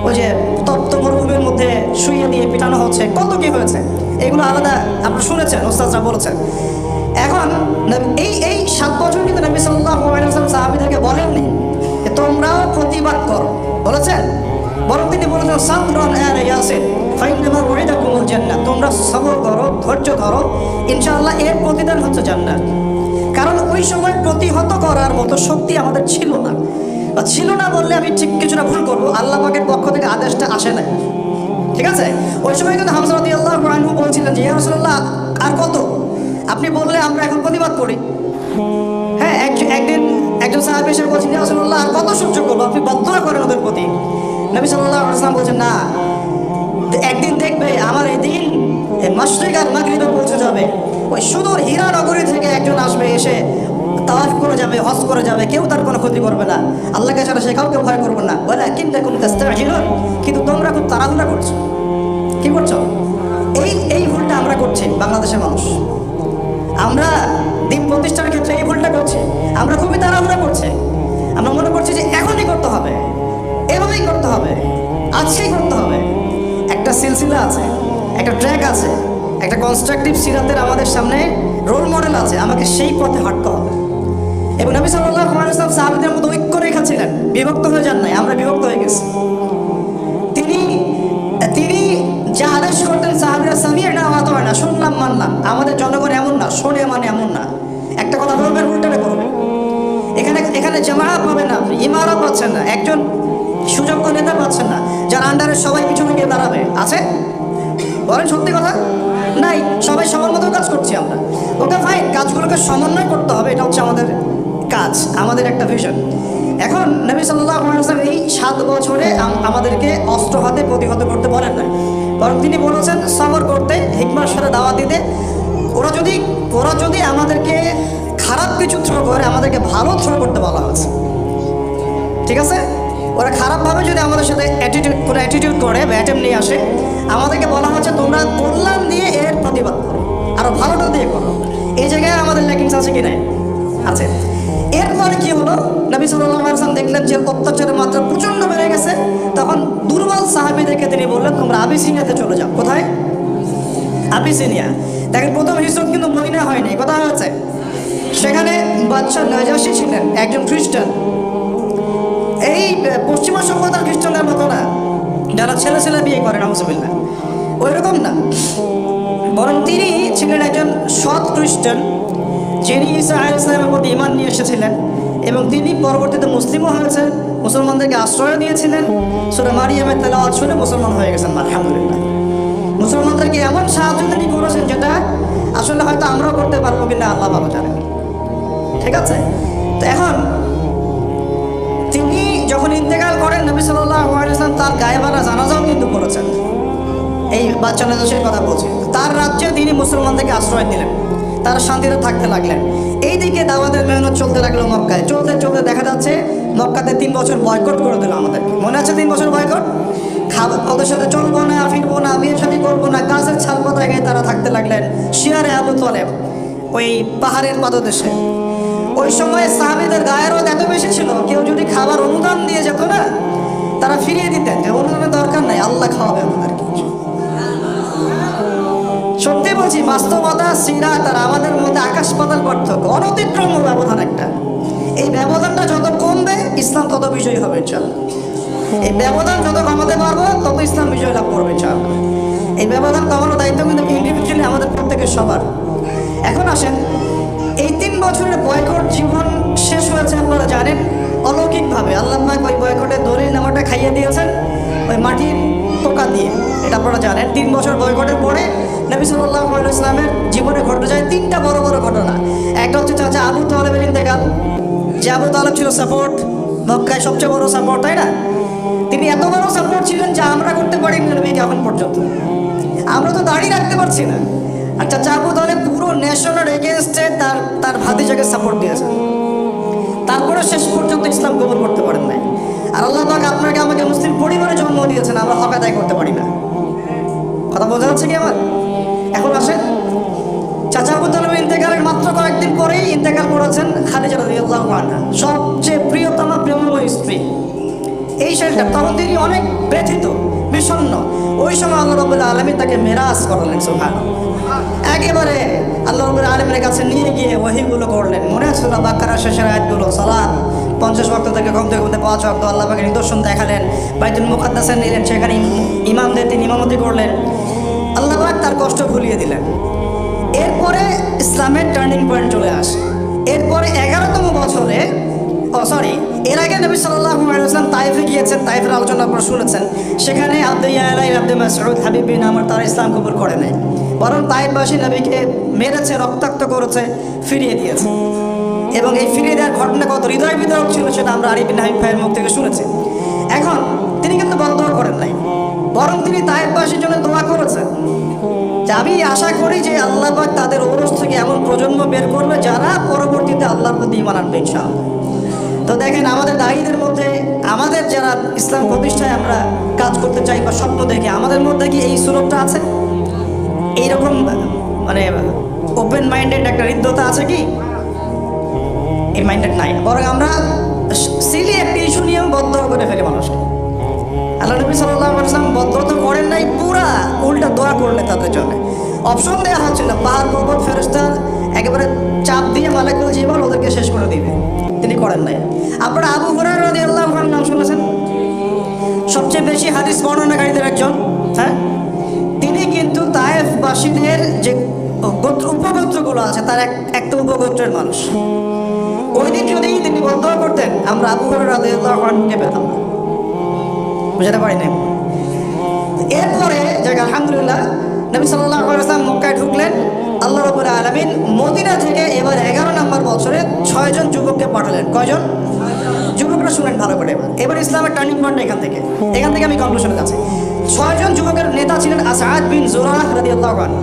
ওই যে তপ্ত মরুভূমির মধ্যে শুইয়ে দিয়ে পিটানো হচ্ছে, কত কি হয়েছে, এগুলো আলাদা আপনি শুনেছেন, ওস্তাদরা বলেছেন। এখন এই 7 বছর কিন্তু নবী সাল্লাল্লাহু আলাইহি ওয়াসাল্লাম সাহাবীদেরকে বলেননি যে তোমরাও প্রতিবাদ প্রতিবাদ করো, বলেছেন? বরং তিনি বলেছেন সাবরান আলা ইয়াসিন ফাইন্নামা ওয়াইদাকুমুল জান্নাহ, তোমরা সবর করো, ধৈর্য ধরো, ইনশাআল্লাহ এর প্রতিদান হচ্ছে জান্নাত। কারণ ওই সময় প্রতিহত করার মতো শক্তি আমাদের ছিল না, বা ছিল না বললে আমি ঠিক কিছুটা ভুল করবো, আল্লাহ পাকের পক্ষ থেকে আদেশটা আসে না, ঠিক আছে? ওই সময় কিন্তু হামজা রাদিয়াল্লাহু আনহু বলছিলেন যে ইয়া রাসূলুল্লাহ আর কত, আপনি বললে আমরা এখন প্রতিবাদ করি। হ্যাঁ, একদিন একজন সাহাবী এসে বলছেন ইয়া রাসূলুল্লাহ আর কত সহ্য করবো, আপনি বদ্ধতা করেন ওদের প্রতি। নবী সাল্লাল্লাহু আলাইহি ওয়াসাল্লাম বলছেন না, একদিন দেখবে আমার এই দিন মাশরিক আর মাগরিবে পৌঁছে যাবে, ওই সুদূর হীরা নগরী থেকে একজন আসবে, এসে তাওয়াফ করে যাবে, হজ করে যাবে, কেউ তার কোনো ক্ষতি করবে না, আল্লাহকে ছাড়া সে কাউকে ভয় করবে না। বলে কিন্তাকুম তাস্তাজিলুন, কিন্তু তোমরা খুব তাড়াহুড়া করছো। কি করছো? এই ভুলটা আমরা করছি বাংলাদেশের মানুষ। আমরা দিন প্রতিষ্ঠানের ক্ষেত্রে এই ভুলটা করছি, আমরা খুবই তাড়াহুড়া করছি। আমরা মনে করছি যে এখনই করতে হবে, এভাবেই করতে হবে, আজকেই করতে হবে। একটা সিলসিলা আছে, একটা ট্র্যাক আছে, একটা কনস্ট্রাকটিভ সিরাতের আমাদের সামনে রোল মডেল আছে, আমাকে সেই পথে হাঁটতে হবে। এবং নবী সাল্লাল্লাহু আলাইহি ওয়াসাল্লাম সাহাবীদের মধ্যে ঐক্য রেখেছিলেন, বিভক্ত হয়ে যান নাই, আমরা বিভক্ত হয়ে গেছি। তিনি যা আদেশ করতেন সাহাবীরা সামি'না ওয়া আতা'না, শুনলাম মানলাম। আমাদের জনগণ এমন না, শোনে মানে এমন না, একটা কথা বলবেন উল্টাটা করবে। এখানে জামাআত পাবেন না, আপনি ইমারত পাচ্ছেন না, একজন সুযোগ্য নেতা পাচ্ছেন না যার আন্ডারে সবাই পিছনে গিয়ে দাঁড়াবে। আছে? বলেন সত্যি কথা নাই, সবাই সবার মতো কাজ করছি আমরা। ওকে ফাইন, কাজগুলোকে সমন্বয় করতে হবে, এটা হচ্ছে আমাদের কাজ, আমাদের একটা ভিশন। এখন নবী সাল্লাল্লাহু আলাইহি ওয়াসাল্লাম এই 7 বছরে আমাদেরকে অস্ত্র হাতে প্রতিহত করতে বলেন না, বরং তিনি বলেছেন সবর করতে, হিকমার সাথে দাওয়াত দিতে। ওরা যদি আমাদেরকে খারাপ কিছু থ্রো করে, আমাদেরকে ভালো থ্রো করতে বলা হয়েছে, ঠিক আছে? ওরা খারাপভাবে যদি আমাদের সাথে কোনো অ্যাটিটিউড করে, ব্যাটেম নিয়ে আসে, আমাদেরকে বলা হচ্ছে তোমরা কল্যাণ দিয়ে এর প্রতিবাদ করো, আরও ভালোটা দিয়ে করো। এই জায়গায় আমাদের ল্যাকিংস আছে কি নাই? আছে। এরপরে কি হলো, নবী সাল্লাল্লাহু আলাইহি ওয়াসাল্লাম দেখলেন যে অত্যাচারের মাত্রা প্রচণ্ড বেড়ে গেছে, তখন দুর্বল সাহাবীদেরকে তিনি বললেন তোমরা আবিসিনিয়াতে চলে যাও। কোথায়? আবিসিনিয়া। দেখেন প্রথম হিজরত কিন্তু মদিনা হয়নি, কথা হচ্ছে সেখানে বাদশা নাজাশী ছিলেন একজন খ্রিস্টান। এই পশ্চিমা সভ্যতার খ্রিস্টানদের মতো না, যারা ছেলে ছেলে বিয়ে করে, নাউজুবিল্লাহ, ওই রকম না। বরং তিনি ছিলেন একজন সৎ খ্রিস্টান, যিনি ঈসা আলাইহিস সালামের প্রতি ঈমান নিয়ে এসেছিলেন, এবং তিনি পরবর্তীতে মুসলিমও হয়েছেন, মুসলমানদেরকে আশ্রয় দিয়েছিলেন। সূরা মারিয়ামের তেলাওয়াত শুনে মুসলমান হয়ে গেছেন, আলহামদুলিল্লাহ। মুসলমানদেরকে এমন সাহায্য তিনি করেছেন যেটা আসলে হয়তো আমরাও করতে পারবো কিনা আল্লাহ ভালো জানেন, ঠিক আছে? তো এখন তিনি যখন ইন্তেকাল করেন, নবী সাল্লাল্লাহু আলাইহি ওয়াসাল্লাম তার গায়েবানা জানাজাও কিন্তু করেছেন। এই বাচ্চা নাজাশীর কথা বলছি, তার রাজ্যে তিনি মুসলমানদেরকে আশ্রয় দিলেন, তারা শান্তিতে থাকতে লাগলেন। এইদিকে দাওয়াতের মেহনত চলতে লাগলো মক্কায়। চলতে চলতে দেখা যাচ্ছে মক্কাতে 3 বছর বয়কট করে দিল আমাদেরকে, মনে আছে? 3 বছর বয়কট। ওদের সাথে চলবো না, ফিরবো না, বিয়ে শাদী করবো না, গাছের ছাল পাতায় গিয়ে তারা থাকতে লাগলেন শিয়ারে আবু তলেব, ওই পাহাড়ের পাদদেশে। ওই সময় সাহাবীদের গায়ের রোদ এত বেশি ছিল, কেউ যদি খাবার অনুদান দিয়ে যেত না, তারা ফিরিয়ে দিতেন যে অনুদানের দরকার নাই, আল্লাহ খাওয়াবে আমাদেরকে। সত্যি বলছি, বাস্তবতা সিরাত আর আমাদের মধ্যে আকাশ পাতাল পার্থক্য, অনতিক্রম ব্যবধান একটা। এই ব্যবধানটা যত কমবে ইসলাম তত বিজয়ী হবে ইনশাআল্লাহ। এই ব্যবধান যত কমাতে পারবো তত ইসলাম বিজয় লাভ করবে ইনশাআল্লাহ। এই ব্যবধান কমানোর দায়িত্ব কিন্তু ইন্ডিভিজুয়ালি আমাদের প্রত্যেকের সবার। এখন আসেন, এই 3 বছরের বয়কট জীবন শেষ হয়েছে আপনারা জানেন অলৌকিকভাবে। আল্লাহ পাক ওই বয়কটের দলিল নামাটা খাইয়ে দিয়েছেন ওই মাটির পোকা দিয়ে, এটা আপনারা জানেন। 3 বছর বয়কটের পরে নবী সাল্লাল্লাহু আলাইহি ওয়াসাল্লামের জীবনে ঘটে যায় 3টা বড় বড় ঘটনা। একটা হচ্ছে চাচা আবু তালেবের ইন্তেকাল, যে আবু তালেব ছিল সাপোর্ট, মক্কায় সবচেয়ে বড় সাপোর্ট, তাই না? তিনি এত বড় সাপোর্ট ছিলেন যা আমরা করতে পারিনি নবীকে এখন পর্যন্ত। আমরা তো দাঁড়িয়ে রাখতে পারছি না। আর চাচা আবু তালেব পুরো নেশনের এগেনস্টে তার ভাতিজাকে সাপোর্ট দিয়েছেন, তারপরে শেষ পর্যন্ত ইসলাম কবুল করতে পারেন নাই। আর আল্লাহ পাক আপনাকে আমাকে মুসলিম পরিবারে জন্ম দিয়েছেন, আমরা হক আদায় করতে পারি না। কথা বোঝা যাচ্ছে কি আমার? এখন আসেন, চাচা আবু তালেবের ইন্তেকালের মাত্র কয়েকদিন পরেই ইন্তেকাল করেছেন খাদিজা রাদিয়াল্লাহু আনহা, সবচেয়ে প্রিয়তমা প্রেমময় স্ত্রী। এই শেষটা তখন তিনি অনেক ব্যথিত, বিষণ্ণ। ওই সময় আল্লাহ রাব্বুল আলামিন তাকে মেরাজ করালেন, সুবহানাল্লাহ। একেবারে আল্লাহ রাব্বুল আলামিনের কাছে নিয়ে গিয়ে ওহীগুলো করলেন। মনে আছে সূরা বাকারার শেষের আয়াতগুলো, সালাত 50 ওয়াক্ত থেকে কমতে কমতে 5 ওয়াক্ত আল্লাহ পাকের নিদর্শন দেখালেন, বাইতুল মুকাদ্দাসে নিলেন, সেখানে ইমামদের তিনি ইমামতি করলেন। আল্লাহ পাক তার কষ্ট ভুলিয়ে দিলেন। এরপরে ইসলামের টার্নিং পয়েন্ট চলে আসে। এরপরে 11তম বছরে এর আগে নবী সাল্লাল্লাহু আলাইহি ওয়াসাল্লাম তায়েফে গিয়েছেন। তায়েফের আলোচনা আপনারা শুনেছেন। সেখানে আব্দুল ইয়ালাই আব্দুল মাসউদ হাবিব বিন আমর তারা ইসলাম কবুল করে নাই, বরং তায়েফবাসী নবীকে মেরেছে, রক্তাক্ত করেছে, ফিরিয়ে দিয়েছে। এবং এই ফিরিয়ে দেওয়ার ঘটনা কত হৃদয় বিদারক ছিল সেটা আমরা আলী বিন হাবিব ভাইয়ের মুখ থেকে শুনেছি। এখন তিনি কিন্তু বদদোয়া করেন নাই, বরং তিনি তায়েফবাসীর জন্য দোয়া করেছেন যে আমি আশা করি যে আল্লাহ পাক তাদের ওরস থেকে এমন প্রজন্ম বের করবে যারা পরবর্তীতে আল্লাহর প্রতি ঈমান আনবে ইনশাআল্লাহ। তো দেখেন, আমাদের দায়ীদের মধ্যে, আমাদের যারা ইসলাম প্রতিষ্ঠায় আমরা কাজ করতে চাই বা স্বপ্ন দেখি, আমাদের মধ্যে কি এই সুরতটা আছে? এইরকম মানে ওপেন মাইন্ডেড একটা হৃদ্যতা আছে কি? এই মাইন্ডেড নাই, বরং আমরা সিলি একটা ইস্যু নিয়েও বদ্ধ করে ফেলি মানুষকে। আল্লাহ নবী সাল্লাল্লাহু আলাইহি ওয়াসাল্লাম বদ্ধ তো করেন নাই, পুরা উল্টা দোয়া করলেন তাদের জন্য। অপশন দেওয়া হচ্ছিল, পাহাড় পর্বত ফেরেশতা একেবারে চাপ দিয়ে মালাকুল জীবন ওদেরকে শেষ করে দিবে, তিনি করেন নাই। আপনারা আবু হুরায়রা রাদিয়াল্লাহু আনহু নাম শুনেছেন? সবচেয়ে বেশি হাদিস বর্ণনাকারীদের একজন। হ্যাঁ, তিনি কিন্তু তায়েফবাসীদের যে উপগোত্রগুলো আছে তার একটা উপগোত্রের মানুষ। ওই দিন যদি তিনি বদদোয়া করতেন, আমরা আবু হুরায়রা রাদিয়াল্লাহু আনহুকে পেতাম না। বুঝতে পারি নাই। এরপরে যাক আলহামদুলিল্লাহ, নবী সাল্লাল্লাহু আলাইহি ওয়াসাল্লাম মক্কায় ঢুকলেন। আল্লাহ রাব্বুল আলামিন মদিনা থেকে এবার 11 নম্বর বছরে 6 জন যুবককে পাঠালেন। কয়জন? যুবকরা শুনেন ভালো করে। এবার ইসলামের টার্নিং পয়েন্ট এখান থেকে আমি কনক্লুশনে যাচ্ছি। 6 জন যুবকের নেতা ছিলেন আসাদ বিন জুরাহ রাদিয়াল্লাহু আনহু।